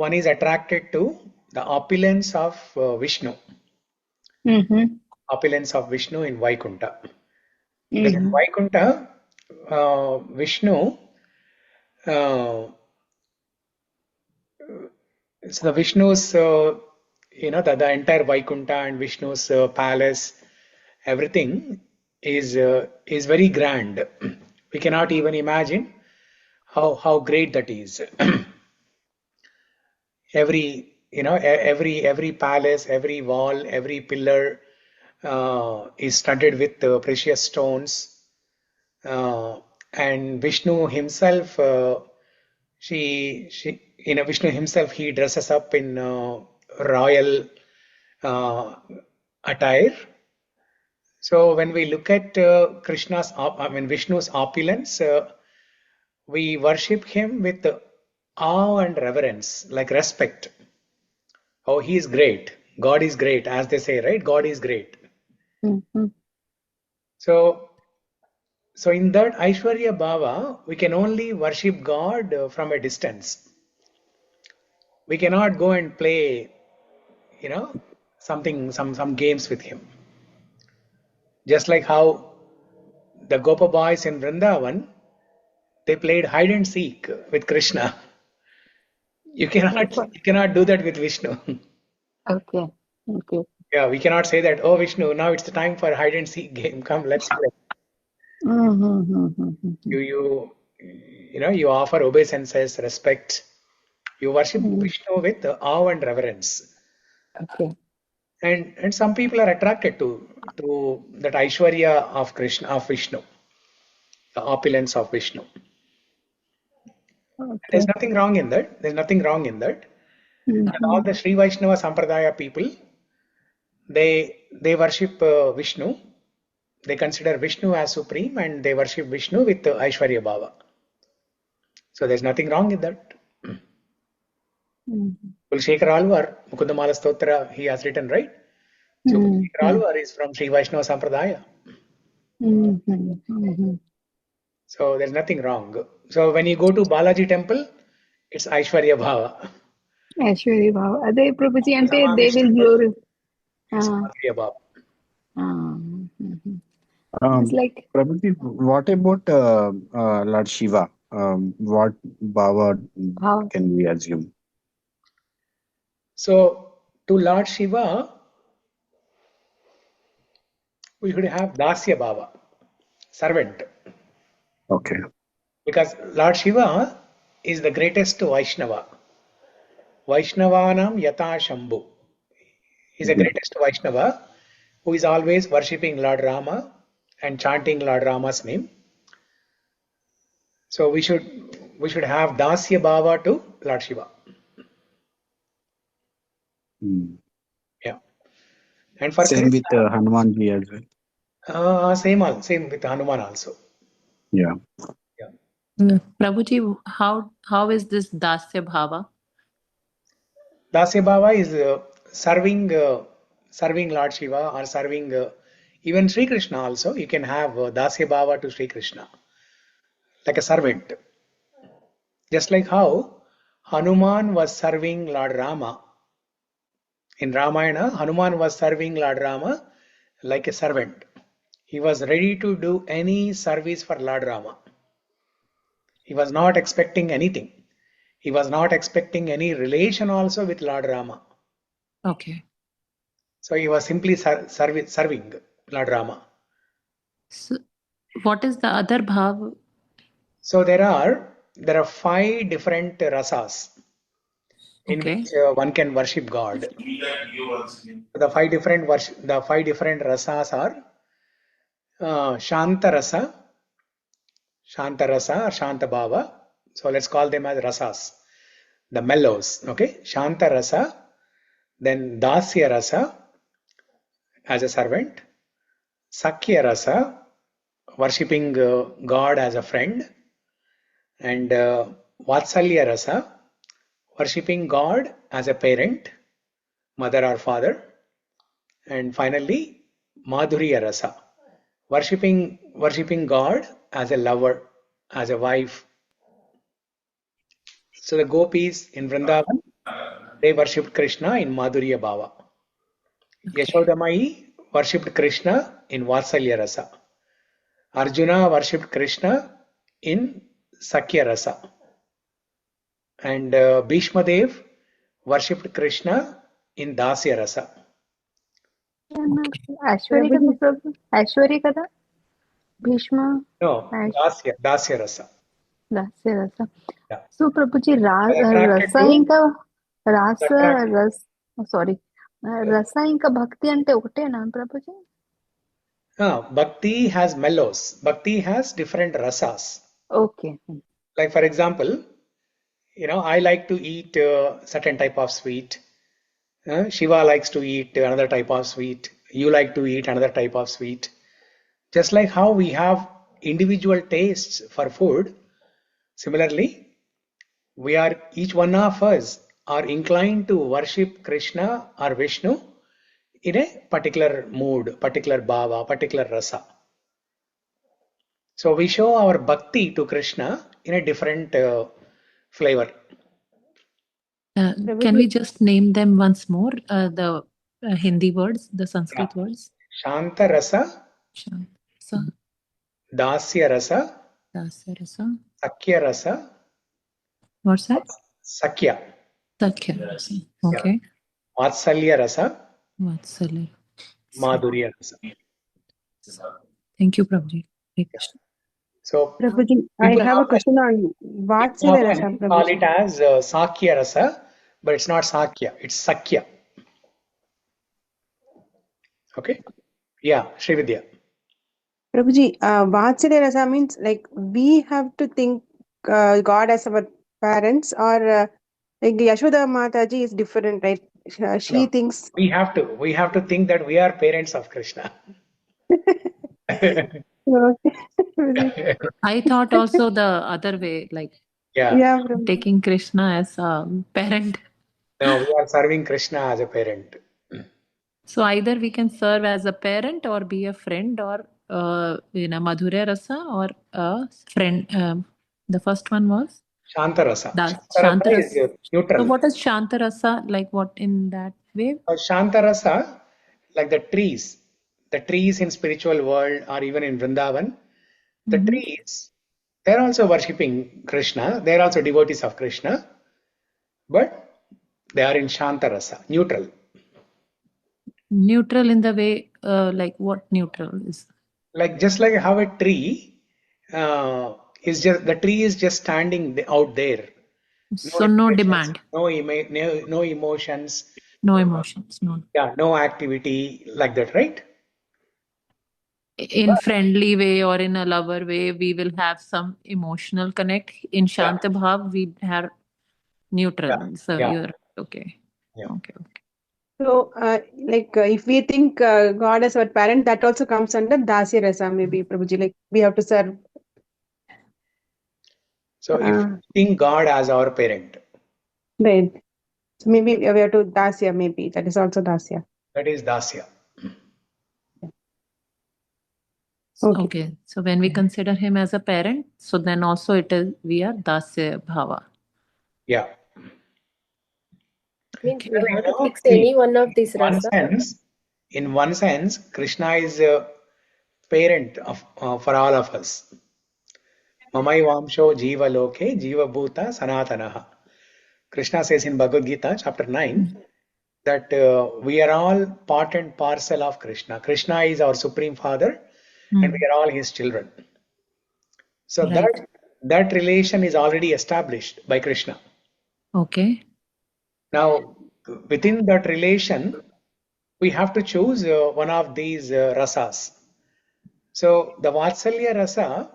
one is attracted to the opulence of Vishnu. Opulence of Vishnu in Vaikunta. Because in Vaikunta, Vishnu, so the Vishnu's, the entire Vaikunta and Vishnu's palace, everything is very grand. We cannot even imagine how great that is. Every palace, every wall, every pillar is studded with precious stones, and Vishnu himself, Vishnu himself, he dresses up in royal attire. So when we look at Vishnu's opulence, we worship him with awe and reverence, like respect. Oh, he is great. God is great, as they say, right? God is great. So in that Aishwarya Bhava, we can only worship God from a distance. We cannot go and play, some games with him. Just like how the Gopa boys in Vrindavan, they played hide and seek with Krishna. You cannot do that with Vishnu. Okay. Yeah, we cannot say that, oh Vishnu, now it's the time for hide and seek game. Come, let's play. You offer obeisances, respect. You worship Vishnu with awe and reverence. Okay. And some people are attracted to that Aishwarya of Krishna, of Vishnu, the opulence of Vishnu. Okay. There's nothing wrong in that. There's nothing wrong in that. And all the Sri Vaishnava Sampradaya people, they worship Vishnu. They consider Vishnu as supreme, and they worship Vishnu with Aishwarya Bhava. So there's nothing wrong in that. Kulshekar Alvar, Mukundamala Stotra, he has written, right? So Kulshekar Alvar is from Sri Vaishnava Sampradaya. So there's nothing wrong. So when you go to Balaji temple, it's Aishwarya Bhava. Aishwarya Bhava. Ade Prabhuji ante they will glorify. It's Aishwarya Bhava. It's like Prabhuji, what about Lord Shiva? What bhava can we assume? So to Lord Shiva, we should have Dasya Bhava, servant. Okay. Because Lord Shiva is the greatest Vaishnava. Vaishnavanam Yata Shambhu. He is the greatest Vaishnava who is always worshipping Lord Rama and chanting Lord Rama's name. So we should have Dasya Bhava to Lord Shiva. Yeah. And for same with Hanumanji as well. Same with Hanuman also. Yeah. Prabhuji, how is this Dasya Bhava? Dasya Bhava is serving Lord Shiva or serving even Sri Krishna also. You can have Dasya Bhava to Sri Krishna, like a servant. Just like how Hanuman was serving Lord Rama. In Ramayana, Hanuman was serving Lord Rama like a servant. He was ready to do any service for Lord Rama. He was not expecting anything. He was not expecting any relation also with Lord Rama. Okay. So he was simply serving Lord Rama. So what is the other bhav? So there are 5 different rasas in which one can worship God. The 5 different rasas are Shanta Rasa or Shanta Bhava. So let's call them as rasas, the mellows. Okay, Shanta Rasa, then Dasya Rasa as a servant, Sakya Rasa, worshipping God as a friend, and Vatsalya Rasa, worshipping God as a parent, mother or father, and finally Madhurya Rasa, worshipping God as a lover, as a wife. So the gopis in Vrindavan, they worshipped Krishna in Madhurya Bhava. Yashodamai worshipped Krishna in Vatsalya Rasa. Arjuna worshipped Krishna in Sakya Rasa. And Bhishma Dev worshipped Krishna in Dasya Rasa. Aishwarya kada? Bhishma? No, Dasya Rasa. Dasya Rasa. Yeah. So Prabhuji, rasa inka bhakti ante okatena Prabhuji? Bhakti has mellows. Bhakti has different rasas. Okay. Like for example, I like to eat certain type of sweet. Shiva likes to eat another type of sweet. You like to eat another type of sweet. Just like how we have individual tastes for food, similarly, each one of us are inclined to worship Krishna or Vishnu in a particular mood, particular bhava, particular rasa. So we show our bhakti to Krishna in a different flavor. Can we just name them once more? The Hindi words, the Sanskrit words. Shanta Rasa, Dasya Rasa, Sakya Rasa. What's that? Sakya. Rasa. Okay. Vatsalya Rasa. Vatsalya. Madhurya Rasa. Thank you, Prabhuji. So Prabhuji, I people have a often, question on Vatsalya Rasa, call it Prabhuji. as Sakya Rasa, but it's not Sakya, it's Sakya. Okay? Yeah, Srividya. Prabhuji, Vatsalya Rasa means like we have to think God as our parents, or like Yashoda Mataji is different, right? She No, thinks. we have to think that we are parents of Krishna. Okay. Prabhuji. I thought also the other way, like Yeah. Yeah, Prabhuji. taking Krishna as a parent. No, we are serving Krishna as a parent. So either we can serve as a parent or be a friend or in a Madhurya Rasa or a friend. The first one was Shantarasa. Das Shantarasa is Shantarasa. So neutral. what is Shantarasa? Like what in that way? Shantarasa, like the trees in spiritual world or even in Vrindavan, the trees, they're also worshipping Krishna. They're also devotees of Krishna, but they are in Shantarasa, neutral. Neutral in the way, like what neutral is? Like just like how a tree is just the tree is just standing out there. No So no expressions, demand, no emotions, no emotions, no. yeah, no activity like that, right? In friendly way or in a lover way, we will have some emotional connect. In Yeah, Shanta Bhav, we have neutral. yeah, So yeah, you're okay. yeah. Okay. So, if we think God as our parent, that also comes under Dasya Rasa, maybe, Prabhuji. Like, we have to serve. So if we think God as our parent, Right. So, maybe we have to Dasya, maybe. That is also Dasya. that is Dasya. Okay. Okay. So when we consider him as a parent, so then also it is we are Dasya Bhava. Yeah. Means Here we we have to know, fix see, any one of these rasa. in one sense, Krishna is a parent of for all of us. Mamaivamsho jiva loke jiva bhuta sanatanaha. Krishna says in Bhagavad Gita, chapter 9, that we are all part and parcel of Krishna. Krishna is our supreme father, and we are all his children. So Right. that relation is already established by Krishna. Okay. Now, within that relation, we have to choose one of these rasas. So the Vatsalya rasa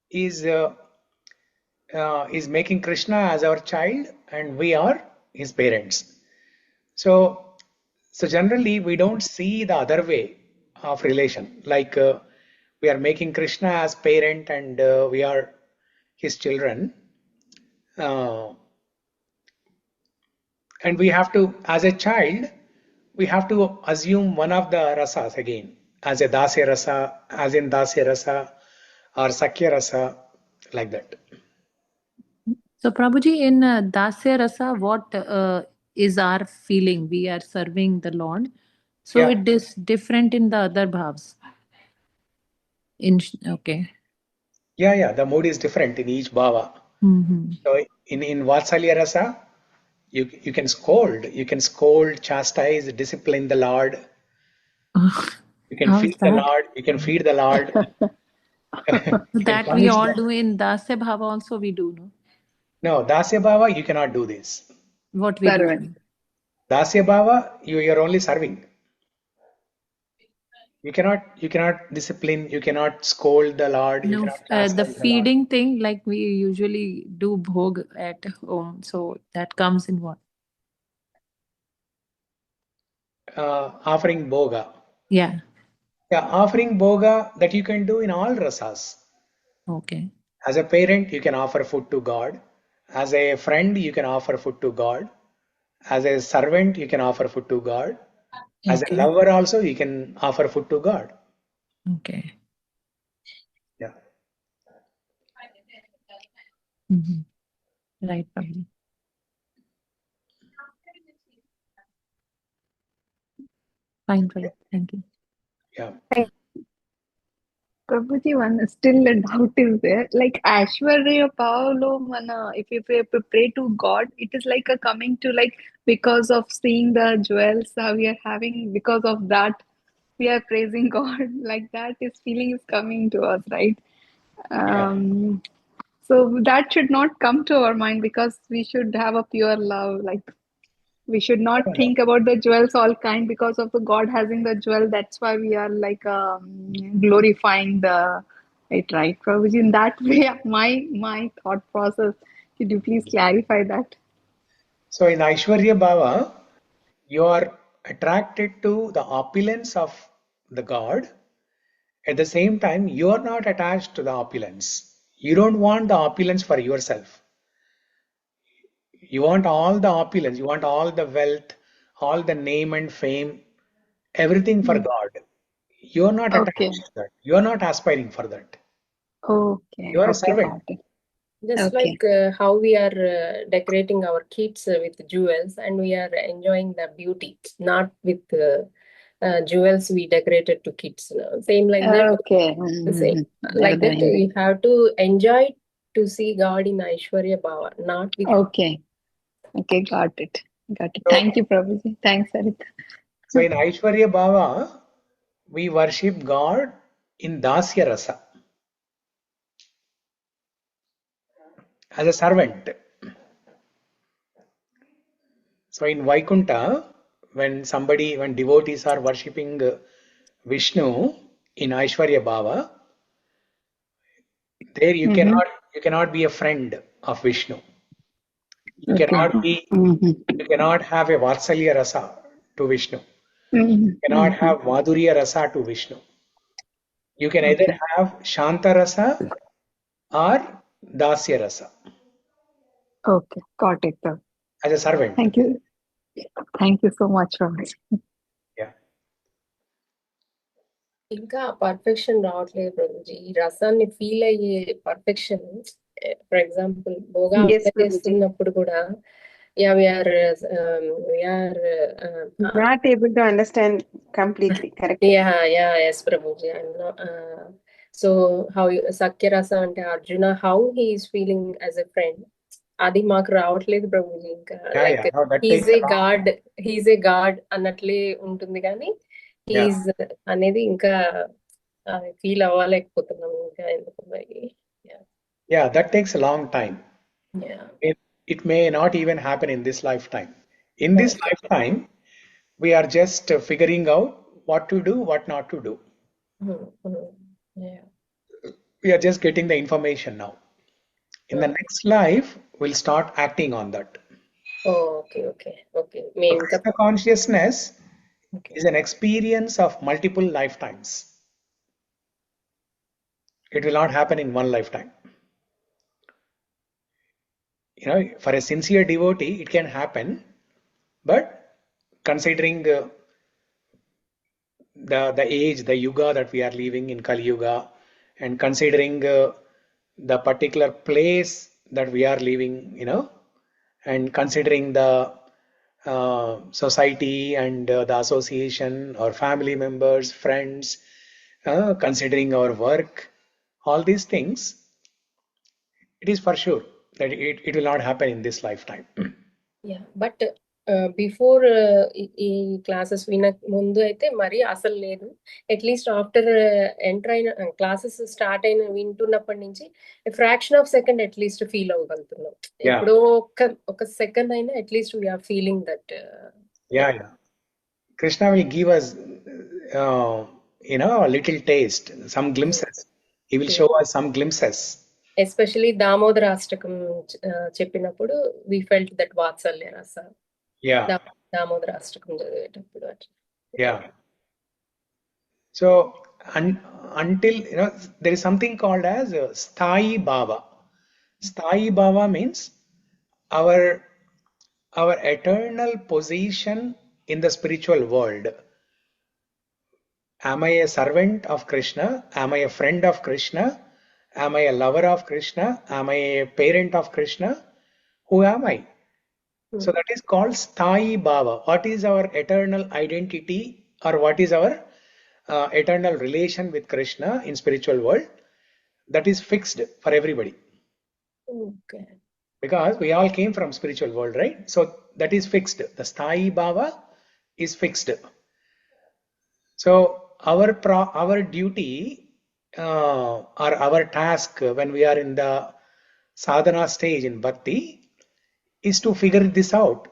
is making Krishna as our child, and we are his parents. So generally, we don't see the other way of relation. Like we are making Krishna as parent, and we are his children. And we have to, as a child, we have to assume one of the rasas again, as a dasya rasa, as in dasya rasa, or sakya rasa, like that. So Prabhuji, in Dasya Rasa, what is our feeling? We are serving the Lord. So Yeah. it is different in the other bhavs. Okay. Yeah, the mood is different in each bhava. So in Vatsalya rasa, you can scold, chastise, discipline the Lord. You can How feed is the that? Lord. You can feed the Lord. You can That we punish all them. do in Dasya Bhava also we do, no? No, dasya bhava, you cannot do this. What we do. Servant. Dasya bhava, you're only serving. You cannot discipline. You cannot scold the Lord. You No, cannot the chastise the Lord. feeding thing, like we usually do bhog at home. So that comes in what? Offering bhoga. Yeah. Yeah, offering bhoga that you can do in all rasas. Okay. As a parent, you can offer food to God. As a friend, you can offer food to God. As a servant, you can offer food to God. As a Okay. lover also, you can offer food to God. Okay. Yeah. Right, Prabhuji. Fine, Prabhuji. Thank you. Yeah. Prabhuji, one still a doubt is there. Like Ashwarya Paolo Mana, if we pray to God, it is like a coming to like because of seeing the jewels we are having because of that. we are praising God like that, His feeling is coming to us, right? Yeah. So that should not come to our mind because we should have a pure love. Like we should not No, no. think about the jewels all kind because of the God having the jewel. That's why we are like glorifying the it, right? Prabhuji, in that way, my thought process. Could you please clarify that? So in Aishwarya Bhava, you are attracted to the opulence of the God. At the same time, you are not attached to the opulence. You don't want the opulence for yourself. You want all the opulence, you want all the wealth, all the name and fame, everything for God. You are not Okay, attached to that. You are not aspiring for that. okay, You are a okay, servant. got it. Just Okay, like how we are decorating our kids with jewels and we are enjoying the beauty, not with jewels we decorated to kids. Same like that. okay. Same They're like that. doing You have to enjoy to see God in Aishwarya Bhava, not with. okay, okay, got it, got it. So, Thank you, Prabhuji. Thanks, Sarita. so in Aishwarya Bhava, we worship God in Dasya Rasa as a servant. So in Vaikuntha, when devotees are worshipping Vishnu in Aishwarya Bhava, there Mm-hmm. you cannot be a friend of Vishnu. You Okay. cannot be Mm-hmm. you cannot have a Vatsalya Rasa to Vishnu. Mm-hmm. You cannot Mm-hmm. have Madhurya Rasa to Vishnu. You can either Okay. have Shanta Rasa or Dasya Rasa Okay. Got it, sir. as a servant. Thank you. Thank you so much, Prabhuji. Yeah. ఇంకా perfection రావట్లేదు ప్రభుజీ ఈ రసాన్ని feel అయ్యే perfection for example భోగా Yes, apply Prabhuji. చేస్తున్నప్పుడు కూడా yeah we are Not able to understand completely. Correct. Yeah yes Prabhuji so how సఖ్య రస అంటే Arjuna how he is feeling as a friend అది మాకు రావట్లేదు ప్రభుజీ ఇంకా Yeah, like yeah. No, that he's takes a a long god time. He's a god అన్నట్లే ఉంటుంది కానీ Yeah. హీజ్ అనేది ఇంకా ఫీల్ అవ్వలేకపోతున్నాం ఇంకా ఎందుకు మరి Yeah, that takes a long time. Yeah It may not even happen in this lifetime. In this okay lifetime, we are just figuring out what to do, what not to do. Yeah We are just getting the information now. In the next life, we'll start acting on that. Okay okay okay So మేము ఇంకా Krishna consciousness okay is an experience of multiple lifetimes. It will not happen in one lifetime. You know, for a sincere devotee, it can happen, but considering the age, the yuga that we are living in Kali Yuga, and considering the particular place that we are living, you know, and considering the society and the association or family members, friends, considering our work, all these things, it is for sure that it will not happen in this lifetime. Yeah but before ఈ classes విన ముందు అయితే మరి అసలు లేదు at least after enter అయిన classes start అయిన వింటున్నప్పటి నుంచి fraction of second at least feel అవ్వగలుగుతున్నాం Yeah, ఎప్పుడో ఒక సెకండ్ అయినా at least we are feeling that yeah, yeah. Krishna will give us, you know, a little taste, some glimpses. He will show us some glimpses. Especially Damodara Ashtakam చెప్పినప్పుడు we felt that వాత్సల్య రస Yeah, Damodara అష్టకం చదివేటప్పుడు అట్లా yeah. So until you know, there is something called as Sthayi Bhava. Sthayi Bhava means our our eternal position in the spiritual world. Am I a servant of Krishna? Am I a friend of Krishna? Am I a lover of Krishna? Am I a parent of Krishna? Who am I? So that is called Sthayi Bhava. What is our eternal identity or what is our eternal relation with Krishna in spiritual world? That is fixed for everybody okay because we all came from spiritual world, right? So that is fixed. The Sthayi Bhava is fixed. So our duty or our task when we are in the sadhana stage in bhakti is to figure this out,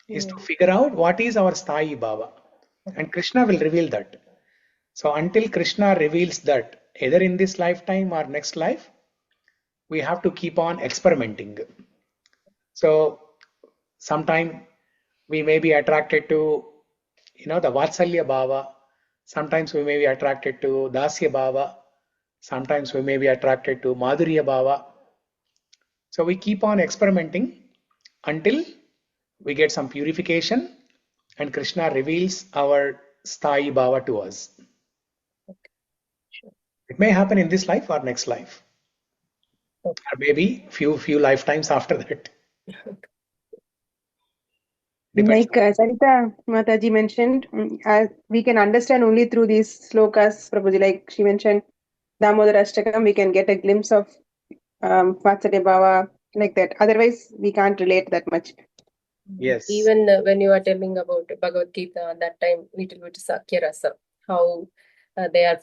is to figure out what is our sthayi bhava. And Krishna will reveal that. So until Krishna reveals that, either in this lifetime or next life, we have to keep on experimenting. So sometime we may be attracted to, the Vatsalya Bhava. Sometimes we may be attracted to Dasya Bhava. Sometimes we may be attracted to Madhurya Bhava. So we keep on experimenting until we get some purification and Krishna reveals our Sthayi Bhava to us. It may happen in this life or next life. Or maybe few lifetimes after that. Depends. Like Sarita Mataji mentioned, we can understand only through these slokas, Prabhuji. Like she mentioned, Damodara Ashtakam, we can get a glimpse of Vatsalya Bhava, like that. Otherwise, we can't relate that much. Yes. Even when you are telling about Bhagavad Gita, that time little bit Sakya Rasa, how they are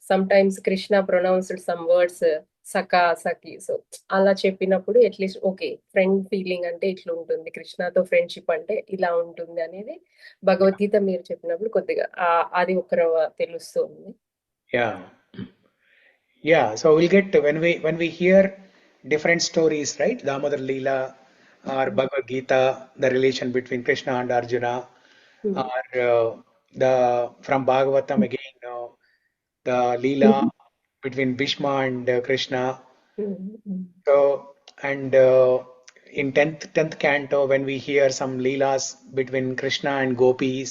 sometimes Krishna pronounced some words Saka, Saki. So అలా చెప్పినప్పుడు at least okay friend feeling అంటే ఇట్లా ఉంటుంది, కృష్ణతో friendship అంటే ఇలా ఉంటుంది అనేది భగవద్గీత మీరు చెప్పినప్పుడు కొద్దిగా అది ఒక తెలుస్తుంది. Yeah, so we'll get to when we hear different stories, right? Damodar Leela or Bhagavad Gita, the relation between Krishna and Arjuna, or from Bhagavatam again, the Leela between Bhishma and Krishna. So and in 10th canto, when we hear some Leelas between Krishna and gopis.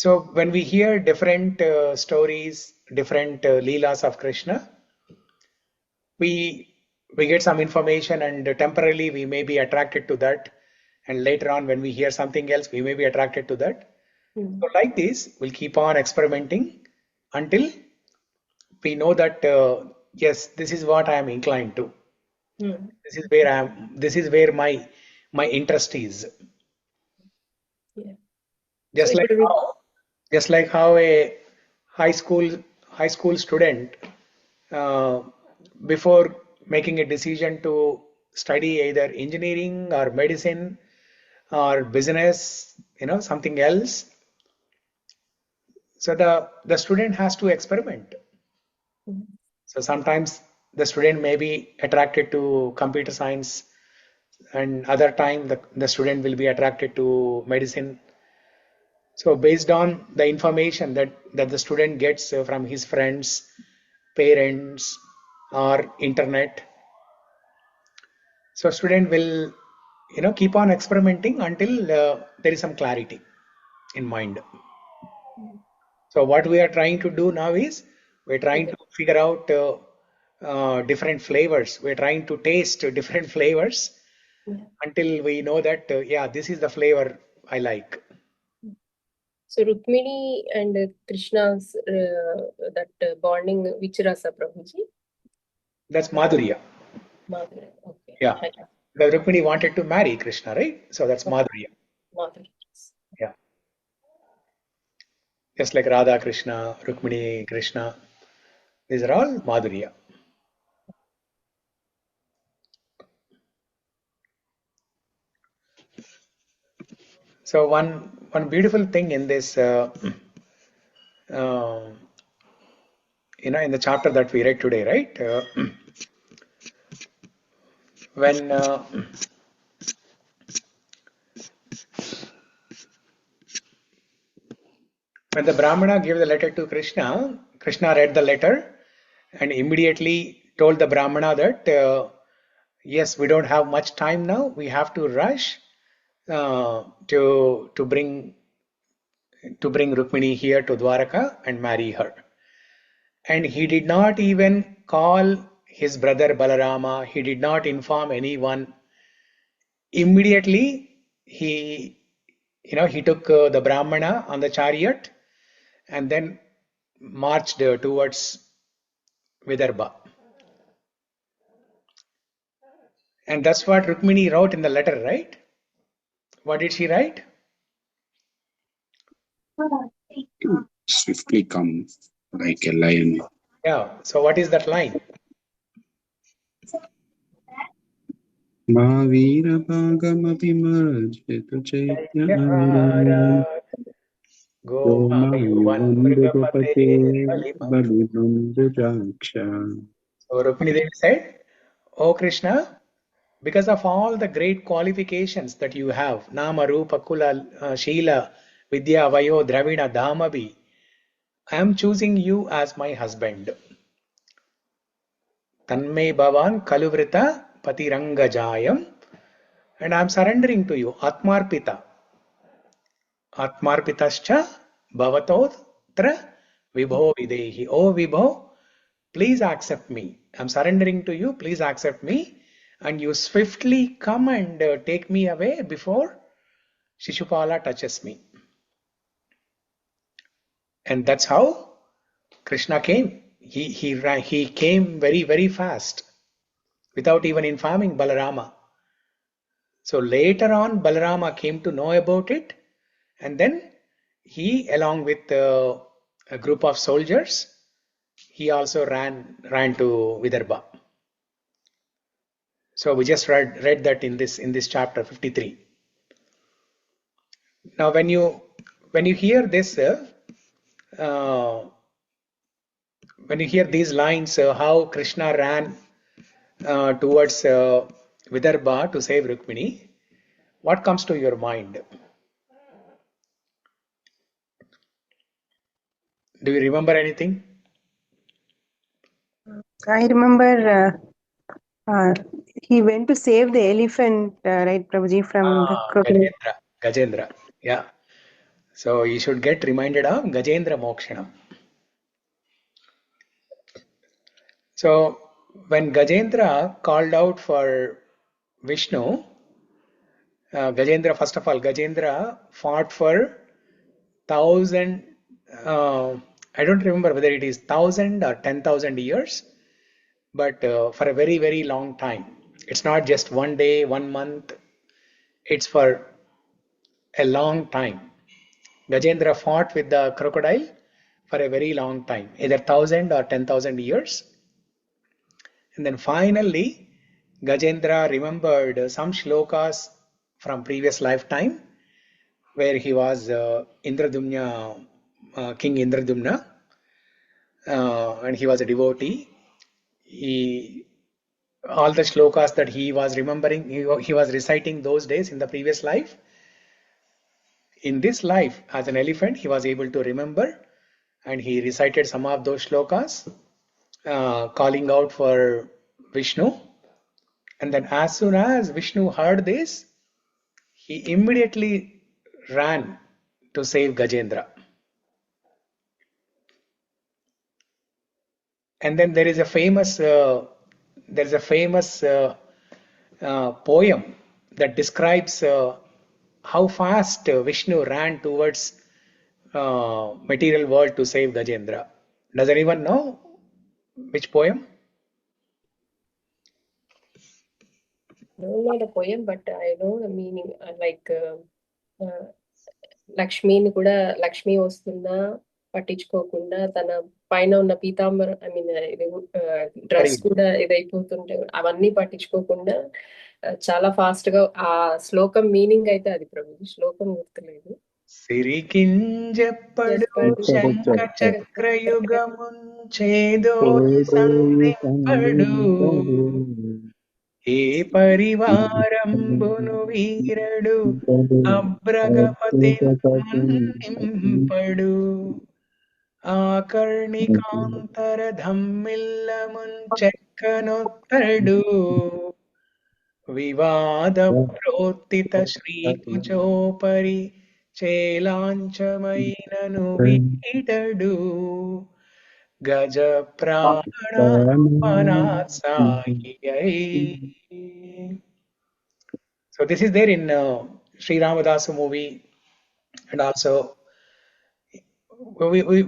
So when we hear different stories, different Leelas of Krishna, we get some information and temporarily we may be attracted to that, and later on when we hear something else we may be attracted to that. So like this we'll keep on experimenting until we know that yes, this is what I am inclined to. This is where my interest is. Just like how a high school student before making a decision to study either engineering or medicine or business, something else. So the student has to experiment. So sometimes the student may be attracted to computer science, and other time the student will be attracted to medicine. So based on the information that the student gets from his friends, parents, or internet, so student will keep on experimenting until there is some clarity in mind. So what we are trying to do now is we're trying to figure out different flavors. We're trying to taste different flavors until we know that this is the flavor I like. So Rukmini and Krishna's that bonding, which rasa, Prabhuji? That's Madhurya. Madhurya, okay. Yeah. Because Rukmini wanted to marry Krishna, right? So that's Madhurya. Madhurya. Yeah. Just like Radha Krishna, Rukmini Krishna, these are all Madhurya. So one beautiful thing in this, in the chapter that we read today, right? When the Brahmana gave the letter to Krishna, Krishna read the letter and immediately told the Brahmana that yes, we don't have much time now. We have to rush to bring Rukmini here to Dwaraka and marry her. And he did not even call his brother Balarama. He did not inform anyone. Immediately he took the Brahmana on the chariot and then marched towards Vidarbha. And that's what Rukmini wrote in the letter, right? What did she write? To swiftly come like a lion. Yeah. So what is that line? Mavira Bhagamapi Marjita Chaitya Gomayuvan Mrigapate Balibam. Balibambujaksha. So Rukmini Devi said, "O Krishna, because of all the great qualifications that you have, Nama, Rupa, Kula, Sheela, Vidya, Vayo, Dravida, Dhamabhi, I am choosing you as my husband. Tanmay Bhavan Kaluvrita Patirangajayam, and I am surrendering to you, Atmarpita. Atmarpitascha Bhavatotra Vibho Videhi. O Vibho, please accept me. I'm surrendering to you. Please accept me. And you swiftly come and take me away before Shishupala touches me. And that's how Krishna came. He came very, very fast without even informing Balarama. So later on, Balarama came to know about it. And then he, along with a group of soldiers, he also ran to Vidarbha. So we just read that in this chapter 53. Now when you hear this, when you hear these lines, how Krishna ran towards Vidarbha to save Rukmini, what comes to your mind? Do you remember anything? I remember he went to save the elephant, right, Prabhuji, from the crocodile. Gajendra. Yeah. So you should get reminded of Gajendra Mokshanam. So when Gajendra called out for Vishnu, Gajendra, first of all, Gajendra fought for 1,000, I don't remember whether it is 1,000 or 10,000 years, but for a very, very long time. It's not just one day, 1 month, it's for a long time. Gajendra fought with the crocodile for a very long time, either 1,000 or 10,000 years. And then finally, Gajendra remembered some shlokas from previous lifetime where he was Indradumna, King Indradumna, and he was a devotee. All the shlokas that he was remembering, he was reciting those days in the previous life. In this life, as an elephant, he was able to remember, and he recited some of those shlokas, calling out for Vishnu. And then as soon as Vishnu heard this, he immediately ran to save Gajendra. And then there is a famous poem that describes how fast Vishnu ran towards material world to save Gajendra. Does anyone know which poem? I don't know the poem, but I know the meaning. లక్ష్మిని కూడా లక్ష్మి వస్తుందా పట్టించుకోకుండా తన పైన ఉన్న పీతాంబరం I mean dress కూడా ఇదైపోతుంటే అవన్నీ పట్టించుకోకుండా చాలా ఫాస్ట్ గా ఆ శ్లోకం మీనింగ్ అయితే అది ప్రభు శ్లోకం గుర్తులేదు. సిరికింజెప్పడు శంఖ చక్రయుగముంచేదోయి సంధింపడు ఏ పరివారంబును వీరడు అబ్రగపతి మన్నింపడు ఆకర్ణికాంతర ధమ్మిల్లముంచెక్కనొత్తడు వివాద ప్రోత్తిత శ్రీకుచోపరి చేలాంచమైనను వీడడు గజ ప్రాణాపనాసాయి. So this is there in Sri-Ramadasu movie, and also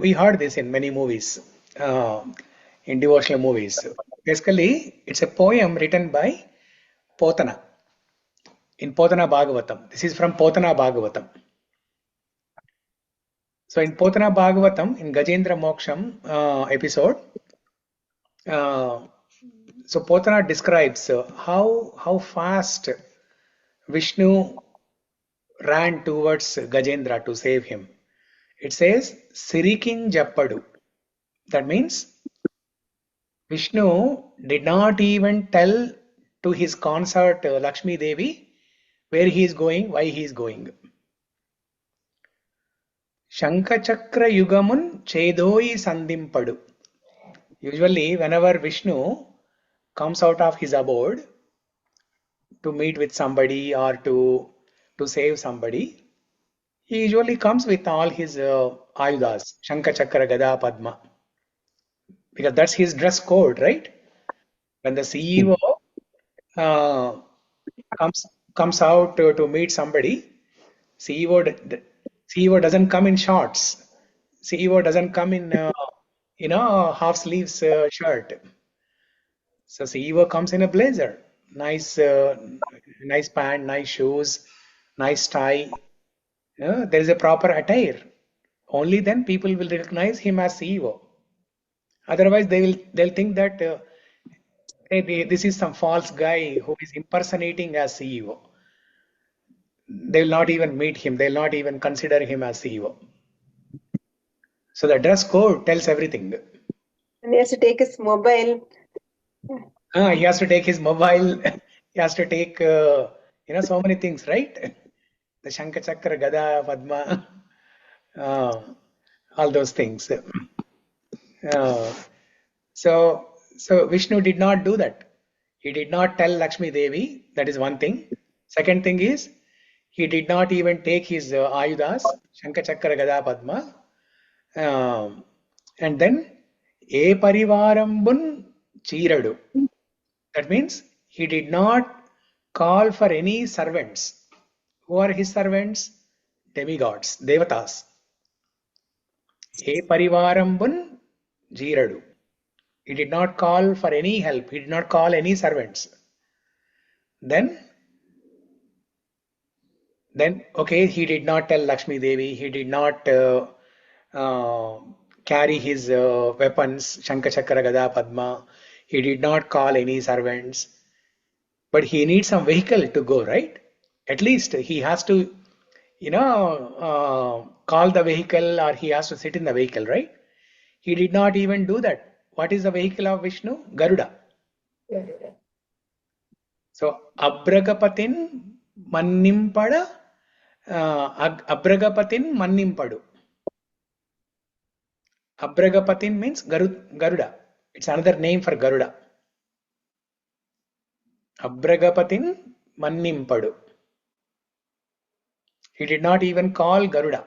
we heard this in many movies, in devotional movies. Basically, it's a poem written by Potana in Potana Bhagavatam. This is from Potana Bhagavatam. So in Potana Bhagavatam, in Gajendra Moksham episode, so Potana describes how fast Vishnu ran towards Gajendra to save him. It says Siriking Jappadu. That means Vishnu did not even tell to his consort Lakshmi Devi where he is going, why he is going. Shankachakra Yugamun Chedoi Sandimpadu. Usually, whenever Vishnu comes out of his abode to meet with somebody or to save somebody, he usually comes with all his ayudas, Shankachakra Gada Padma. Because that's his dress code, right? When the CEO comes out to meet somebody, CEO doesn't come in shorts. CEO doesn't come in half sleeves shirt. So CEO comes in a blazer, nice pant, nice shoes, nice tie. There is a proper attire. Only then people will recognize him as CEO. Otherwise, they'll think that hey, this is some false guy who is impersonating as CEO. They will not even meet him. They'll not even consider him as CEO. So the dress code tells everything. And he has to take his mobile. He has to take his mobile. He has to take so many things, right? The Shanka Chakra, Gada, Padma, all those things. So Vishnu did not do that. He did not tell Lakshmi Devi. That is one thing. Second thing is, he did not even take his ayudas, Shanka Chakra, Gada, Padma. And then, E Parivarambun Chiradu. That means he did not call for any servants. Who are his servants? Demigods, Devatas. E Parivarambun Jiradu. He did not call for any help. He did not call any servants. Then, okay, he did not tell Lakshmi Devi. He did not carry his weapons, Shanka Chakra Gada Padma. He did not call any servants. But he needs some vehicle to go, right? At least he has to, call the vehicle, or he has to sit in the vehicle, right? He did not even do that. What is the vehicle of Vishnu? Garuda. So, Abragapatin Mannimpada, Abragapatin Mannimpadu. Abragapatin means Garuda. It's another name for Garuda. Abragapatin Mannimpadu. He did not even call Garuda.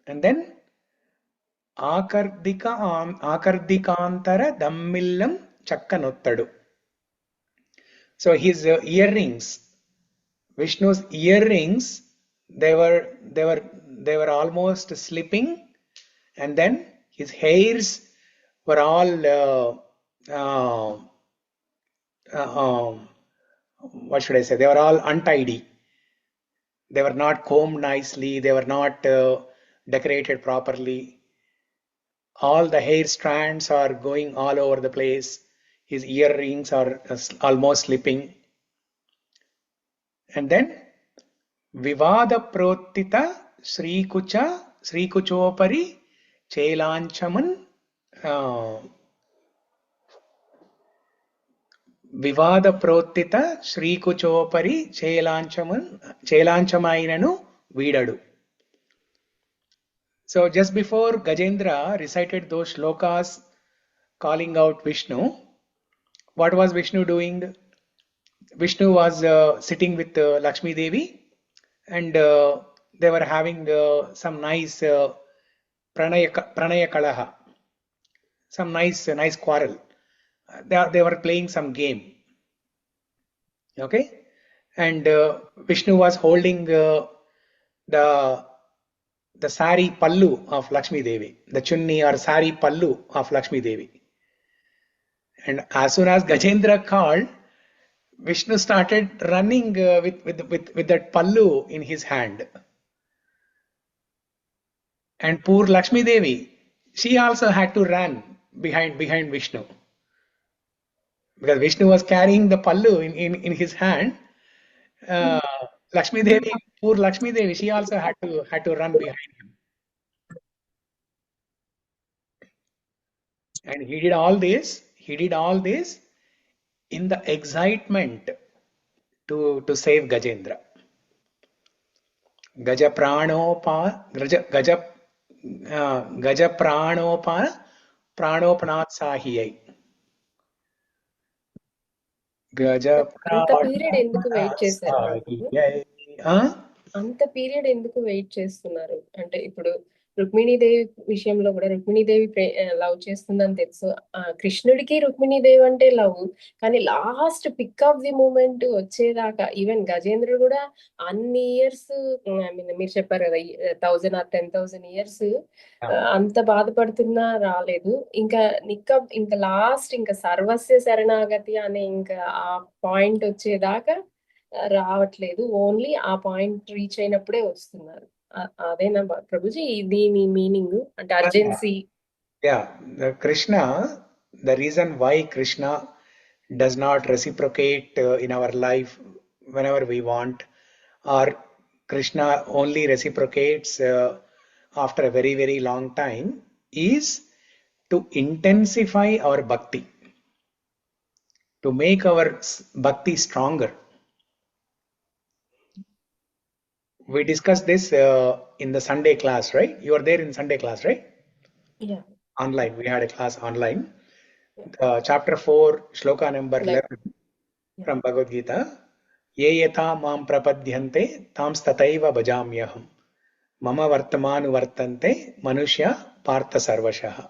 And then Akardikantara Dammillam Chakkanottadu. So his earrings, Vishnu's earrings, they were almost slipping, and then his hairs were all what should I say? They were all untidy. They were not combed nicely. They were not decorated properly. All the hair strands are going all over the place. His earrings are almost slipping. And then Vivada Protita Srikuchopari Chelanchaman Vivada Protita Srikuchopari Chelanchamainanu Vidadu. So just before Gajendra recited those shlokas calling out Vishnu, what was Vishnu doing? Vishnu was sitting with Lakshmi Devi, and they were having some nice pranaya kalaha, some nice quarrel. They were playing some game. Okay, and Vishnu was holding the sari pallu of Lakshmi Devi, the chunni or sari pallu of Lakshmi Devi. And as soon as Gajendra called, Vishnu started running with that pallu in his hand. And poor Lakshmi Devi, she also had to run behind Vishnu. Because Vishnu was carrying the pallu in his hand. Lakshmi Devi, poor Lakshmi Devi, she also had to run behind him. And he did all this in the excitement to save Gajendra. Gaja pranopa, Gaja pranopa, pranopanat sahiyai. Gaja అంత period ఎందుకు wait pranopanaat చేశారు ప్రభు? sahiyai. అంత period ఎందుకు wait చేస్తున్నారు? అంటే ఇప్పుడు రుక్మిణీదేవి విషయంలో కూడా రుక్మిణీదేవి లవ్ చేస్తుందని తెలుసు. కృష్ణుడికి రుక్మిణీదేవి అంటే లవ్, కానీ last pick of the moment వచ్చేదాకా ఈవెన్ గజేంద్రుడు కూడా అన్ని ఇయర్స్, ఐ మీన్ మీరు చెప్పారు కదా 1000 or 10,000 years అంత బాధపడుతున్నా రాలేదు. ఇంకా లాస్ట్ ఇంకా సర్వస్య శరణాగతి అనే ఇంకా ఆ పాయింట్ వచ్చేదాకా రావట్లేదు. ఓన్లీ ఆ పాయింట్ రీచ్ అయినప్పుడే వస్తున్నారు. అదేనా ప్రభుజీ దీని మీనింగ్? అంటే urgency. Yeah, Krishna, the reason why Krishna does not reciprocate in our life whenever we want, or Krishna only reciprocates after a very, very long time, is to intensify our bhakti, to make our bhakti stronger. We discussed this in the Sunday class, right? You were there in Sunday class, right? Yeah. Online. We had a class online. Chapter 4, shloka number 11 from Bhagavad Gita. Ye yatha mam prapadyante tam stataiva bhajamyaham. Mama vartamanu vartante manushya partha sarvashaha.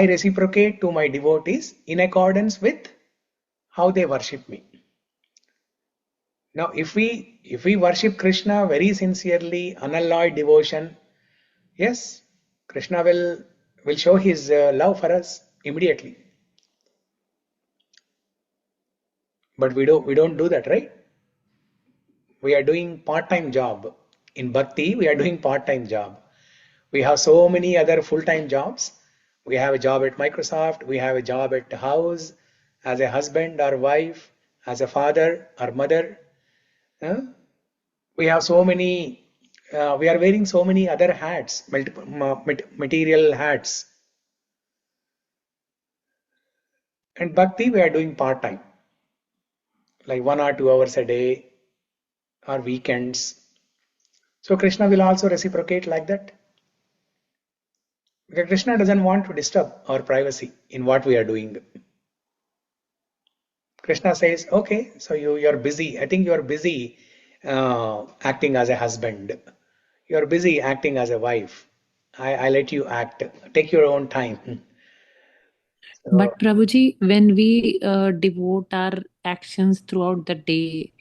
I reciprocate to my devotees in accordance with how they worship me. Now, if we worship Krishna very sincerely, unalloyed devotion, yes, Krishna will show his love for us immediately. But we don't do that, right? We are doing part-time job. In bhakti, we are doing part-time job. We have so many other full-time jobs. We have a job at Microsoft. We have a job at the house, as a husband or wife, as a father or mother. We have so many, we are wearing so many other hats, material hats. And bhakti, we are doing part-time, like 1 or 2 hours a day or weekends. So Krishna will also reciprocate like that. Because Krishna doesn't want to disturb our privacy in what we are doing. Krishna says, okay, so you're busy. I think you're busy acting as a husband. You're busy acting as a wife. I let you act. Take your own time. But Prabhuji, when we devote our actions throughout the day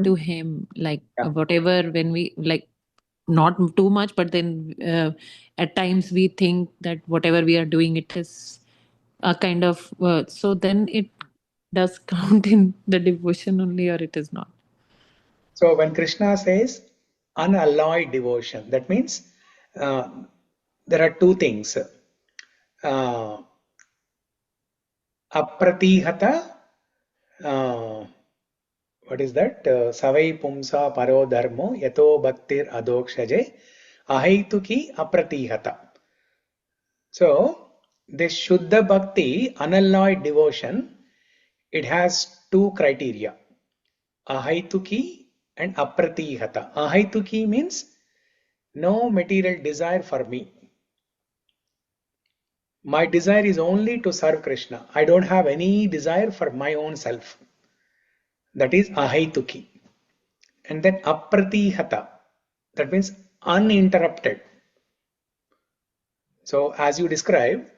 to him, like whatever, when we like not too much, but then at times we think that whatever we are doing, it is a kind of so then it does count in the devotion only, or it is not? So when Krishna says unalloyed devotion, that means there are two things. Apratihata, what is that? Savai pumsa paro dharmo yato bhaktir adokshaje ahaituki apratihata. So this Shuddha Bhakti, unalloyed devotion, it has two criteria, ahaituki and apratihata. Ahaituki means no material desire for me. My desire is only to serve Krishna. I don't have any desire for my own self. That is ahaituki. And then apratihata, that means uninterrupted. So as you described,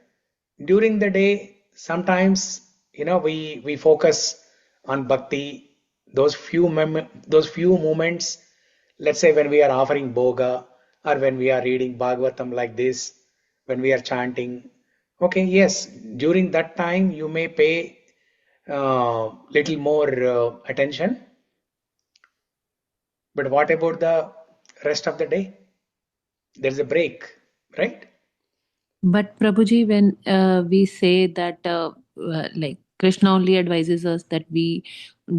during the day, sometimes we focus on bhakti, those few moments, let's say when we are offering bhoga or when we are reading Bhagavatam like this, when we are chanting. Okay, yes, during that time you may pay little more attention. But what about the rest of the day? There's a break, right? But Prabhuji, when we say that like Krishna only advises us that we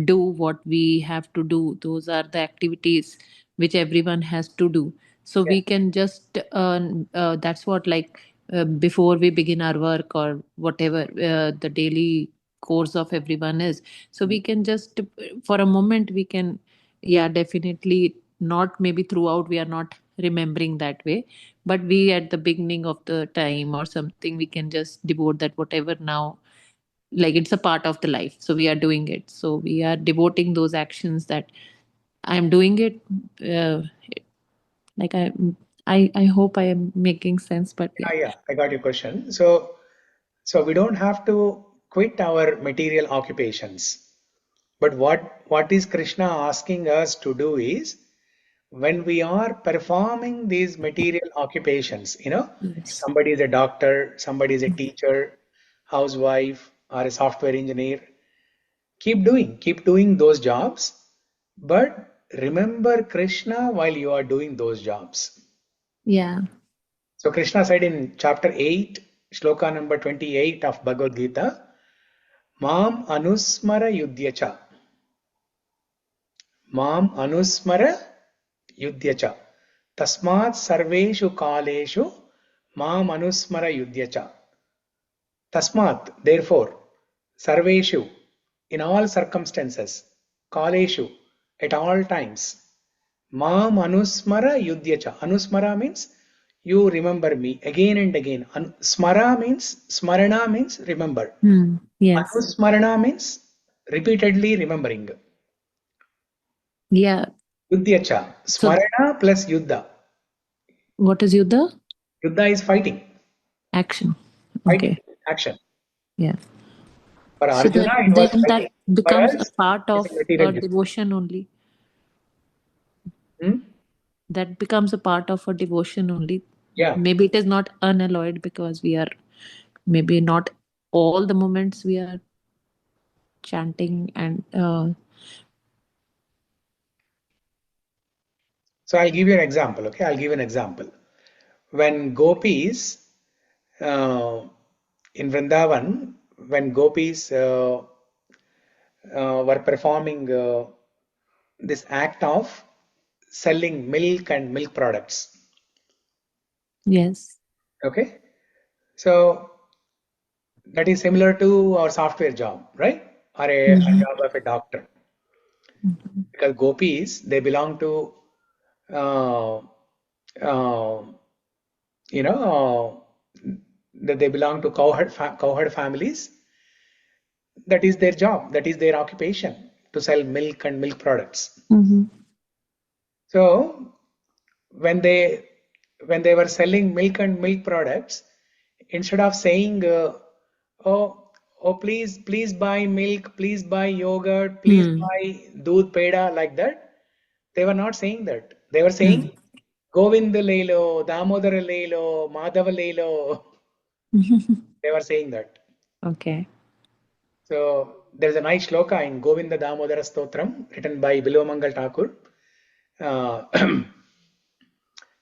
do what we have to do, those are the activities which everyone has to do. So Yeah. we can just that's what, like before we begin our work or whatever the daily course of everyone is. So we can just for a moment we can, yeah, definitely not, maybe throughout we are not remembering that way, but we at the beginning of the time or something we can just devote that whatever now, like it's a part of the life, so we are doing it, so we are devoting those actions that I'm doing it. uh, like I hope I am making sense, but yeah. Yeah, I got your question. So we don't have to quit our material occupations. But what is Krishna asking us to do is, when we are performing these material occupations, Yes. somebody is a doctor, somebody is a teacher, housewife, or a software engineer, keep doing those jobs, but remember Krishna while you are doing those jobs. Yeah. So Krishna said in chapter 8, shloka number 28 of Bhagavad Gita, Mam anusmara yudhyacha. Mam anusmara yudhyacha. Tasmat sarveshu kaleshu mam anusmara yudhyacha. Tasmat, therefore, sarveshu, in all circumstances, kaleshu, at all times, mam anusmara yudhyacha. Anusmara means you remember me again and again. Smarana means remember. Yes. Anusmarana means repeatedly remembering. Yeah. Yudhyacha. So Smarana plus yuddha. what is Yuddha? Yuddha is fighting. Action. Fighting, Okay. action. Yeah. For So Arjuna, that it was then that fighting. For becomes a us, part it's of a material use. devotion only. Hmm? That becomes a part of a devotion only. Yeah. Maybe it is not unalloyed because we are maybe not all the moments we are chanting and So I'll give you an example. Okay, I'll give an example. When gopis in Vrindavan, when gopis were performing this act of selling milk and milk products. yes. Okay, so that is similar to our software job, right? Or a job of a doctor. Because gopis, they belong to uh, uh, that they belong to cowherd families. That is their job, that is their occupation, to sell milk and milk products. So when they were selling milk and milk products, instead of saying oh please buy milk, please buy yogurt, please buy doodh peda, like that, they were not saying that. They were saying Govind Lelo, Damodara Lelo, Madhava Lelo. They were saying that. Okay. So there's a nice shloka in Govinda Damodara Stotram written by Bilomangal Thakur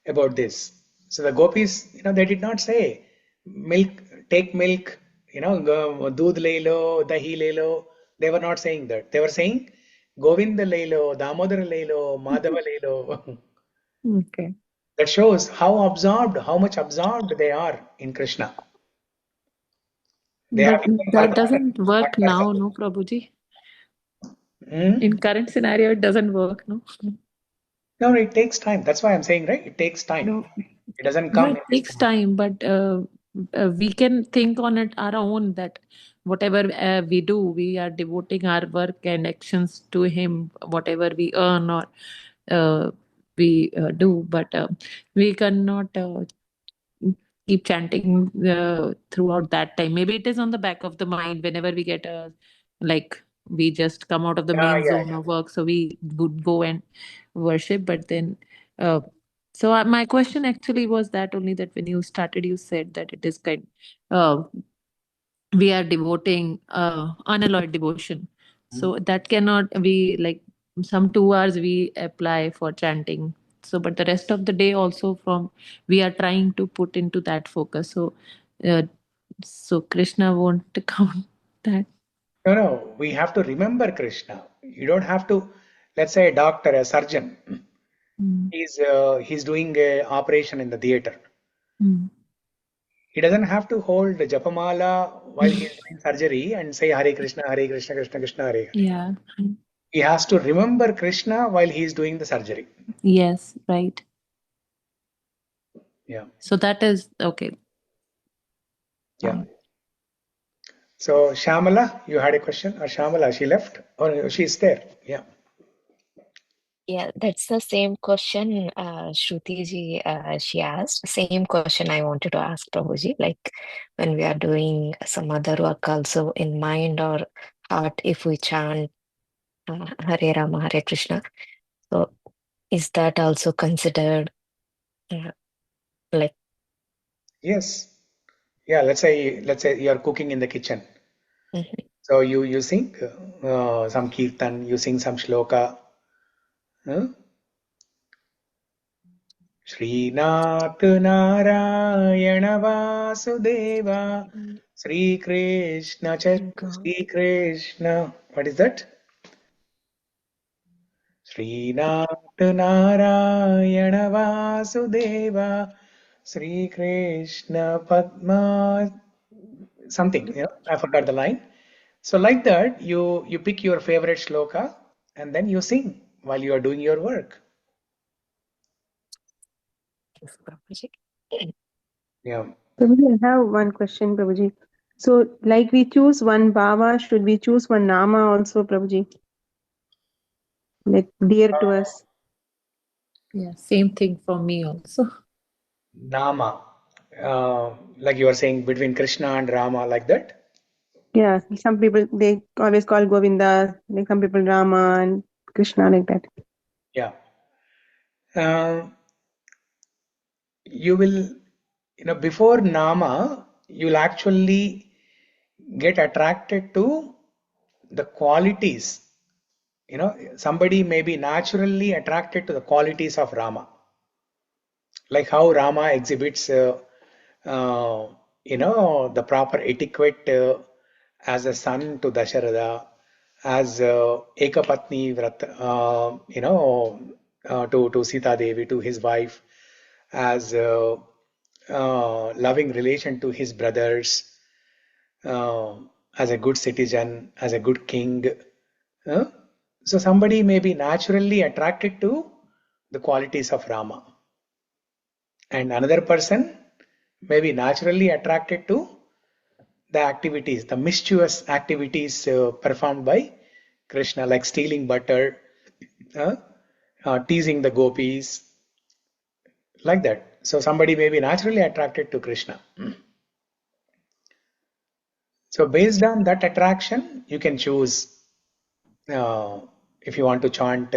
about this. So the gopis, they did not say milk, take milk, doodh le lo, dahi le lo. They were not saying that. They were saying Govinda le lo, Damodara le lo, Madhava le lo. Okay. That shows how much absorbed they are in Krishna. They have But that doesn't work now, no, Prabhuji? In current scenario, it doesn't work, no? No, it takes time. That's why I'm saying, right? It takes time. No. It doesn't Yeah, come it takes time, but we can think on it our own that whatever we do, we are devoting our work and actions to Him, whatever we earn or we do, but we cannot keep chanting throughout that time. Maybe it is on the back of the mind whenever we get a, like, we just come out of the main zone of work, so we would go and worship, but then so my question actually was that only, that when you started you said that it is kind uh, we are devoting unalloyed devotion, so that cannot be like some 2 hours we apply for chanting So, but the rest of the day also we are trying to put into that focus. So, Krishna won't count that. No, we have to remember Krishna. You don't have to, let's say a doctor, a surgeon, he's doing a operation in the theater. He doesn't have to hold the Japamala while he's doing surgery and say Hare Krishna, Krishna Krishna, Hare Hare. Yeah. He has to remember Krishna while he's doing the surgery. Yes, right. Yeah. So that is okay. Yeah. So Shamala, you had a question? Or Shamala, she left? Or she's there? Yeah. Yeah, that's the same question Shruti ji she asked. Same question I wanted to ask Prabhuji. Like when we are doing some other work also in mind or heart, if we chant Hare Rama, Hare Krishna. So is that also considered like? Yes. Yeah. Let's say you're cooking in the kitchen. So you sing some kirtan, you sing some shloka. Śrīnath Narayana Vasudeva Sri Krishna Sri Krishna. What is that? Śrīnath Narayana Vasudeva Sri Krishna Padma something. Yeah, I forgot the line. So like that, you pick your favorite shloka and then you sing while you are doing your work. Yeah. Prabhuji, I have one question, Prabhuji. So, like we choose one bhava, should we choose one nama also, Prabhuji? Like dear to us. Yeah, same thing for me also. Nama. Like you are saying between Krishna and Rama, like that? Yeah, some people, they always call Govinda, like some people Rama and Krishna, like that. Yeah. You will, before Nama, you'll actually get attracted to the qualities. Somebody may be naturally attracted to the qualities of Rama. Like how Rama exhibits, the proper etiquette as a son to Dasharatha, as Ekapatni Vrat, to Sita Devi, to his wife, as loving relation to his brothers, as a good citizen, as a good king. So somebody may be naturally attracted to the qualities of Rama. And another person may be naturally attracted to the activities, the mischievous activities performed by Krishna, like stealing butter, teasing the gopis, like that. So somebody may be naturally attracted to Krishna. So based on that attraction, you can choose if you want to chant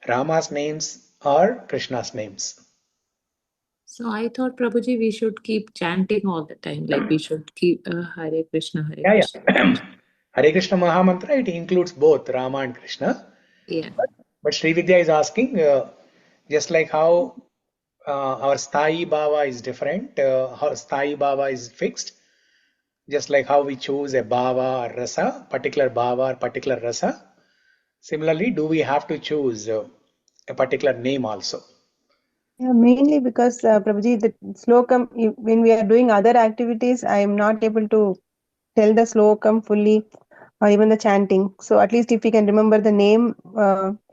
Rama's names or Krishna's names. So I thought, Prabhuji, we should keep chanting all the time. Like we should keep Hare Krishna, Hare Krishna. Yeah. Hare Krishna Mahamantra, it includes both Rama and Krishna. Yeah. But Sri Vidya is asking, just like how our Sthayi Bhava is different, how Sthayi Bhava is fixed, just like how we choose a Bhava or Rasa, particular Bhava or particular Rasa. Similarly, do we have to choose a particular name also? Yeah, mainly because Prabhuji, the slokam, when we are doing other activities, I am not able to tell the slokam fully or even the chanting. So at least if we can remember the name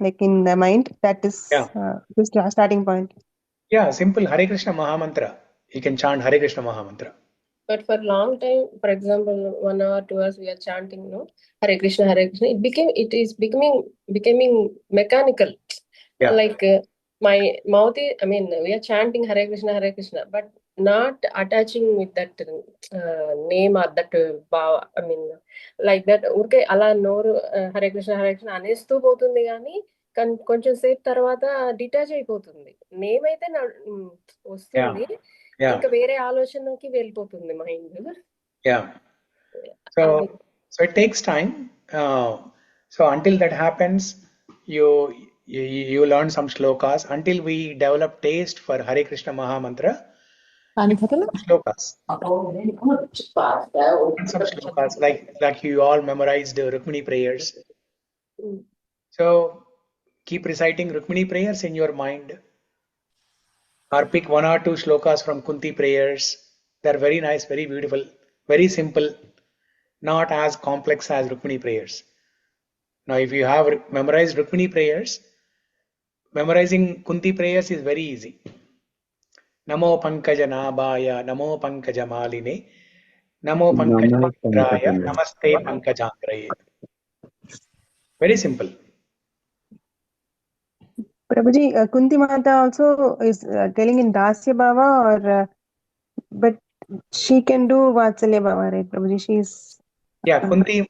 like in the mind, that is the starting point. Yeah, simple Hare Krishna Mahamantra. You can chant Hare Krishna Mahamantra. But for long time, for example, 1 hour, 2 hours, we are chanting, no, Hare Krishna, Hare Krishna. It is becoming mechanical. Yeah. Like my mouth is, we are chanting Hare Krishna, but not attaching with that name or that bhava. Like that. Urke ala noru Hare Krishna అనేస్తూ పోతుంది కానీ కొంచెం సేపు తర్వాత detach అయిపోతుంది. Name అయితే వస్తుంది, ఇంకా వేరే ఆలోచనకి వెళ్ళిపోతుంది mind. Yeah. So it takes time. So until that happens, you learn some shlokas until we develop taste for Hare Krishna Maha Mantra. Shlokas. Some shlokas like you all memorized Rukmini prayers. So keep reciting Rukmini prayers in your mind, or pick one or two shlokas from Kunti prayers. They're very nice, very beautiful, very simple, not as complex as Rukmini prayers. Now, if you have memorized Rukmini prayers, memorizing Kunti prayers is very easy. Namo Pankajanaabhaya, Namo Pankajamaline, Namo Namo Pankajamatraya, Pankajam. Namaste Pankajangraye. Very simple. Prabhuji, Kunti Mata also is telling in Dasya Bhava, or but she can do Vatsalya Bhava, right, Prabhuji? She's Yeah, Kunti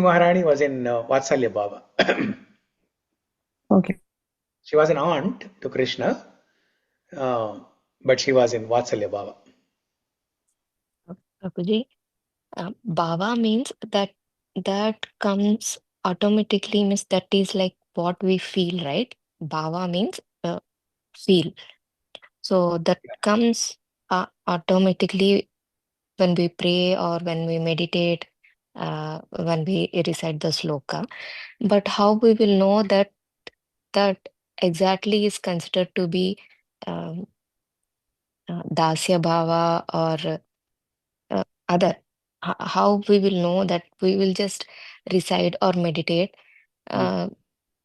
Maharani was in Vatsalya Bhava. okay. She was an aunt to Krishna, but she was in Vatsalya Bhava. Prabhuji, Bhava means that comes automatically, means that is like what we feel, right? Bhava means feel. So that comes automatically when we pray or when we meditate, when we recite the sloka. But how we will know that exactly is considered to be Dasya Bhava or other? How we will know that? We will just recite or meditate.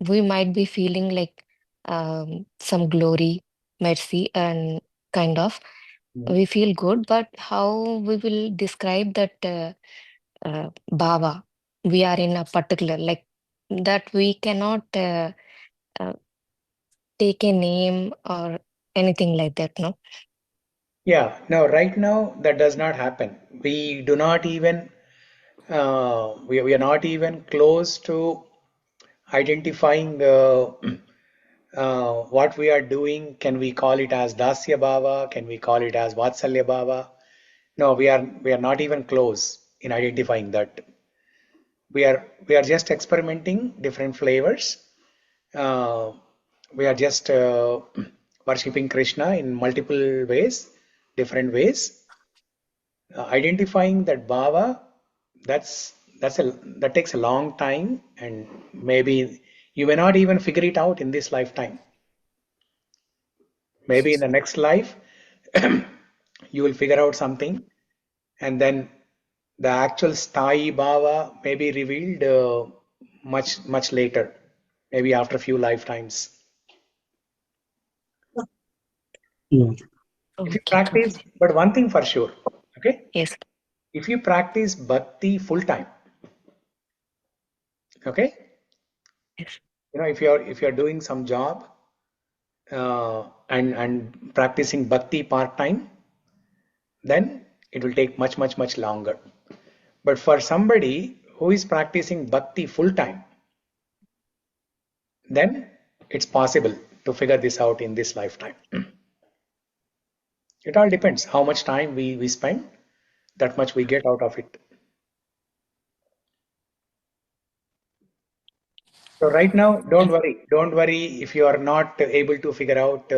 We might be feeling like some glory, mercy, and kind of we feel good, but how we will describe that bhava? We are in a particular, like that we cannot uh, take a name or anything like that, no? Yeah, no, right now that does not happen. We do not even, we are not even close to identifying what we are doing. Can we call it as Dasya Bhava? Can we call it as Vatsalya Bhava? No, we are not even close in identifying that. We are just experimenting different flavors. We are just worshipping Krishna in multiple ways, different ways. Identifying that bhava, that takes a long time, and maybe you may not even figure it out in this lifetime. Maybe in the next life, you will figure out something, and then the actual sthai bhava may be revealed much later, maybe after a few lifetimes. If you Okay, practice, Prabhuji. but one thing for sure, okay? Yes. If you practice bhakti full time, okay? Yes. If you're doing some job and practicing bhakti part time, then it will take much longer. But for somebody who is practicing bhakti full time, then it's possible to figure this out in this lifetime. It all depends how much time we spend, that much we get out of it. So right now, don't worry if you are not able to figure out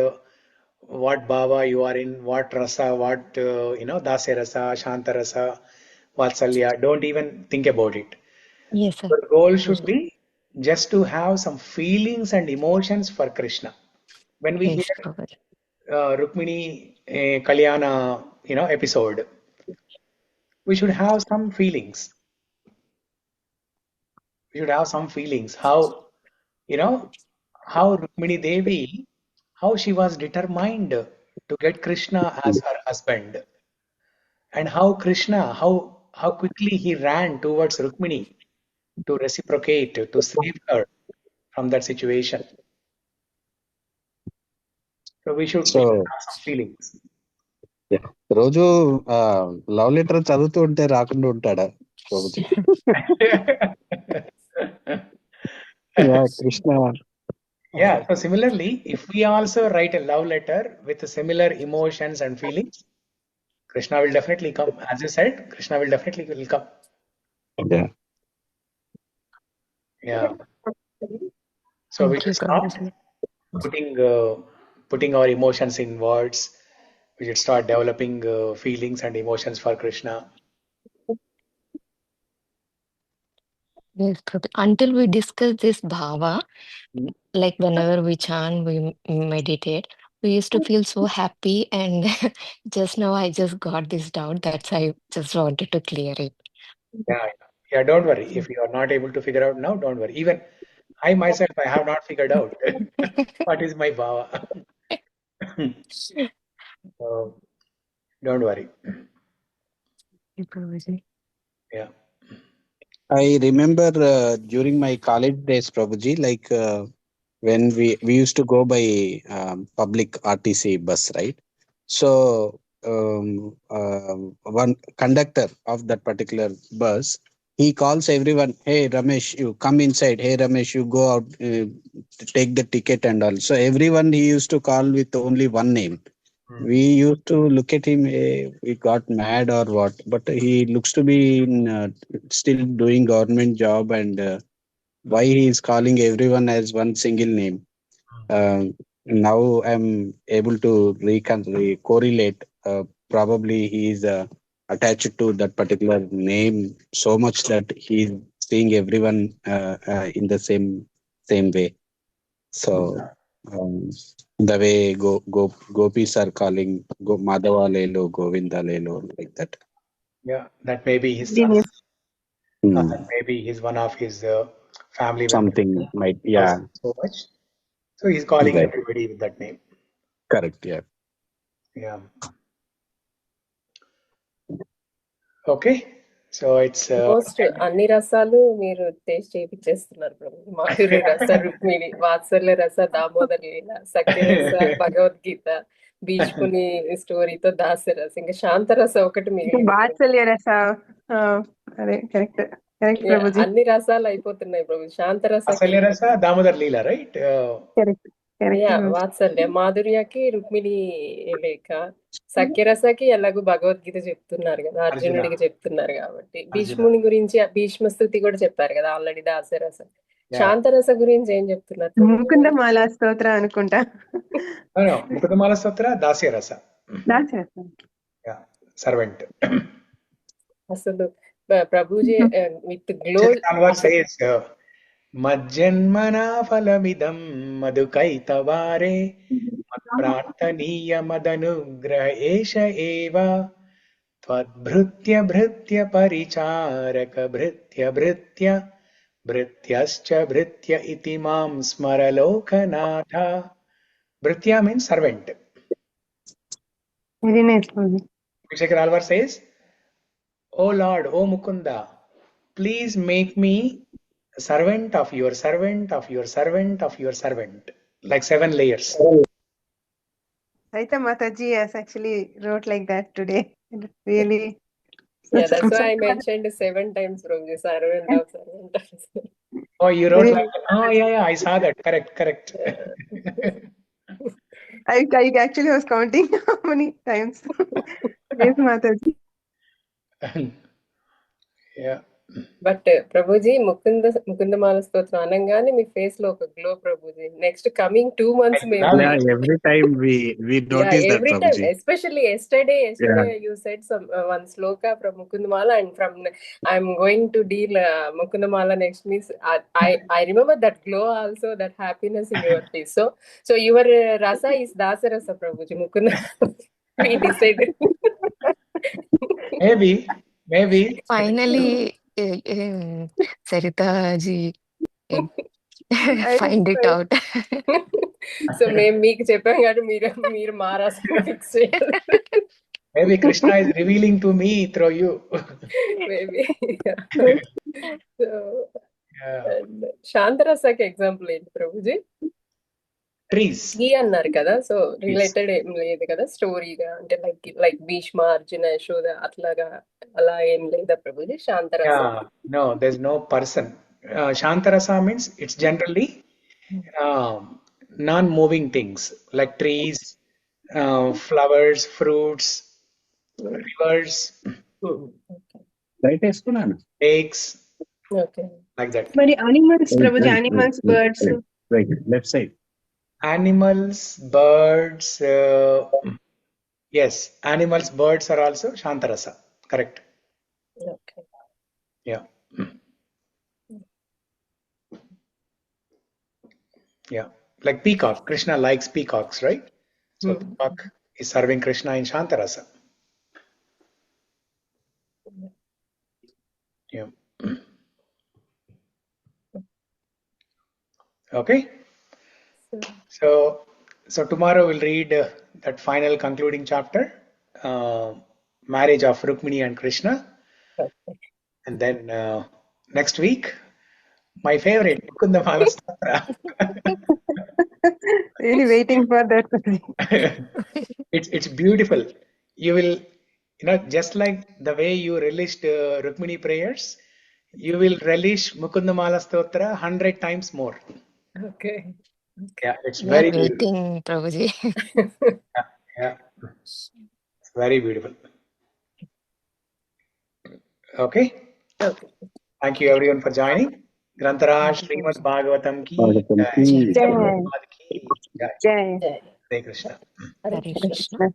what bhava you are in, what rasa, what dasya rasa, shanta rasa, vatsalya. Don't even think about it. Yes, sir. Your goal should be just to have some feelings and emotions for Krishna. When we Yes, hear Prabhuji. Rukmini Kalyana, episode, we should have some feelings. We should have some feelings. How Rukmini Devi, how she was determined to get Krishna as her husband, and how Krishna, how quickly he ran towards Rukmini to reciprocate, to save her from that situation. So we should So, have some feelings. yeah. రోజు love letter చదువుతూ ఉంటే రాకుండా ఉంటాడా Prabhuji? Krishna. Yeah, so similarly, if we also write a love letter with similar emotions and feelings, Krishna will definitely come. As you said, Krishna will definitely will come. Yeah. Yeah. So we Thank you, should stop Prabhuji. putting our emotions in words. We should start developing feelings and emotions for Krishna. Yes, Prabhuji. Until we discuss this bhava, like whenever we chant, we meditate, we used to feel so happy. And just now I just got this doubt. That's why I just wanted to clear it. Yeah, don't worry. If you are not able to figure out now, don't worry. Even I myself, I have not figured out what is my bhava. So, don't worry. Prabhuji. Yeah. I remember during my college days, Prabhuji, like when we used to go by public RTC bus, right? So one conductor of that particular bus, he calls everyone, "Hey Ramesh, you come inside. Hey Ramesh, you go out, to take the ticket and all." So everyone he used to call with only one name. We used to look at him, we got mad or what, but he looks to be still doing government job, and why he is calling everyone as one single name. Now I'm able to correlate. Probably he is attached to that particular name so much that he is seeing everyone in the same way. So the way gopis are calling Madhava Lelo, Govinda Lelo, like that. Yeah, that may be his son. Genius. That may be he's one of his family members. Something might, Loves yeah, so much. So he's calling right. everybody with that name. Correct, yeah. Yeah. Okay. So it's almost అన్ని రసాలు మీరు taste చేయించేస్తున్నారు ప్రభు. మాధుర్య రస రుక్మిణి, వాత్సల్య రస దామోదర లీల, సఖ్య రస భగవద్గీత, భీష్ముని స్టోరీతో దాస్య రస, ఇంకా శాంతరస ఒకటి మిగిలింది. వాత్సల్య రస. అదే కరెక్ట్ కరెక్ట్ ప్రభుజీ. అన్ని రసాలు అయిపోతున్నాయి ప్రభు. శాంతరస దామోదర్ లీల, రైట్? Correct correct. వాత్సల్య, మాధుర్యకి రుక్మిణి లేక, సఖ్యరసకి ఎలాగో భగవద్గీత చెప్తున్నారు కదా, అర్జునుడికి చెప్తున్నారు కాబట్టి. భీష్ముని గురించి భీష్మ స్థుతి కూడా చెప్పారు కదా ఆల్రెడీ, దాసరస. శాంతరస గురించి ఏం చెప్తున్నారు? ముకుందమాల స్తోత్ర అనుకుంటా. ముకుందమాల స్తోత్ర దాస్యరస, సర్వెంట్. అసలు ప్రభుజీ విత్ గ్లో మజ్జన్మనా ఫలమిదం మధుకైతవారే మత్ప్రార్థనీయ మదనుగ్రహ ఏష ఏవ త్వద్భృత్య భృత్య పరిచారక భృత్య భృత్య భృత్యశ్చ భృత్య ఇతి మాం స్మర Lokanatha. భృత్య means servant. Very nice. Vishekar Alvar says, "O Lord, O Mukunda, please make me a servant of your servant of your servant of your servant." Like 7 layers. Saita Mataji has actually wrote like that today. Really. Yeah, that's why I mentioned 7 times from the servant of servant of servant. Oh, you wrote like that. Oh, yeah, I saw that. Correct. I actually was counting how many times. Yes, Mataji. Yeah. But Prabhuji Mukundamala స్తోత్రం అనగానే మీ face లో ఒక glow Prabhuji. Next coming 2 months every time we notice that, Prabhuji. Especially yesterday you said one sloka from Mukundamala, and from I'm going to deal Mukundamala next means I remember that glow also, that happiness in your face. So your rasa is dasarasa Prabhuji. Mukundamala we decided. Maybe Finally Sarita ji find it out. So మేము మీకు చెప్పాం కానీ మీరు మా రసం fix చేయాలి. Maybe Krishna is revealing to me through you. Maybe. So శాంతరసకి example ఏంటి ప్రభుజీ? ట్రీస్ అన్నారు కదా, సో రిలేటెడ్ ఏం లేదు కదా స్టోరీగా, అంటే లైక్ భీష్మ అర్జున యశోద అట్లాగా అలా ఏం లేదా Prabhuji శాంతరస? No, there's no person. Shantarasa means it's generally non-moving things like trees, flowers, fruits, rivers, lakes, Okay. like that. But animals, Prabhuji, animals, birds. Right, left side. Animals, birds. Yes, animals, birds are also Shantarasa. Correct. Okay. Yeah. Yeah. Like peacock. Krishna likes peacocks, right? So peacock is serving Krishna in Shantarasa. Yeah. Okay. So tomorrow we'll read that final concluding chapter, marriage of Rukmiṇi and Krishna, and then next week, my favorite, Mukunda Malastatra. Really waiting for that, Prabhuji. It's beautiful. You will, just like the way you relished Rukmini prayers, you will relish Mukunda Malastatra 100 times more. Okay. Yeah, it's We are very beautiful. waiting, Prabhuji. Yeah, it's very beautiful. Okay. Okay. Thank you everyone for joining. Grantaraj Śrīmad-Bhāgavatam ki Bhagavatam jai. ki Jai. Prabhupada ki jai. Jai. Hare Krishna. Hare Hare Krishna. Krishna.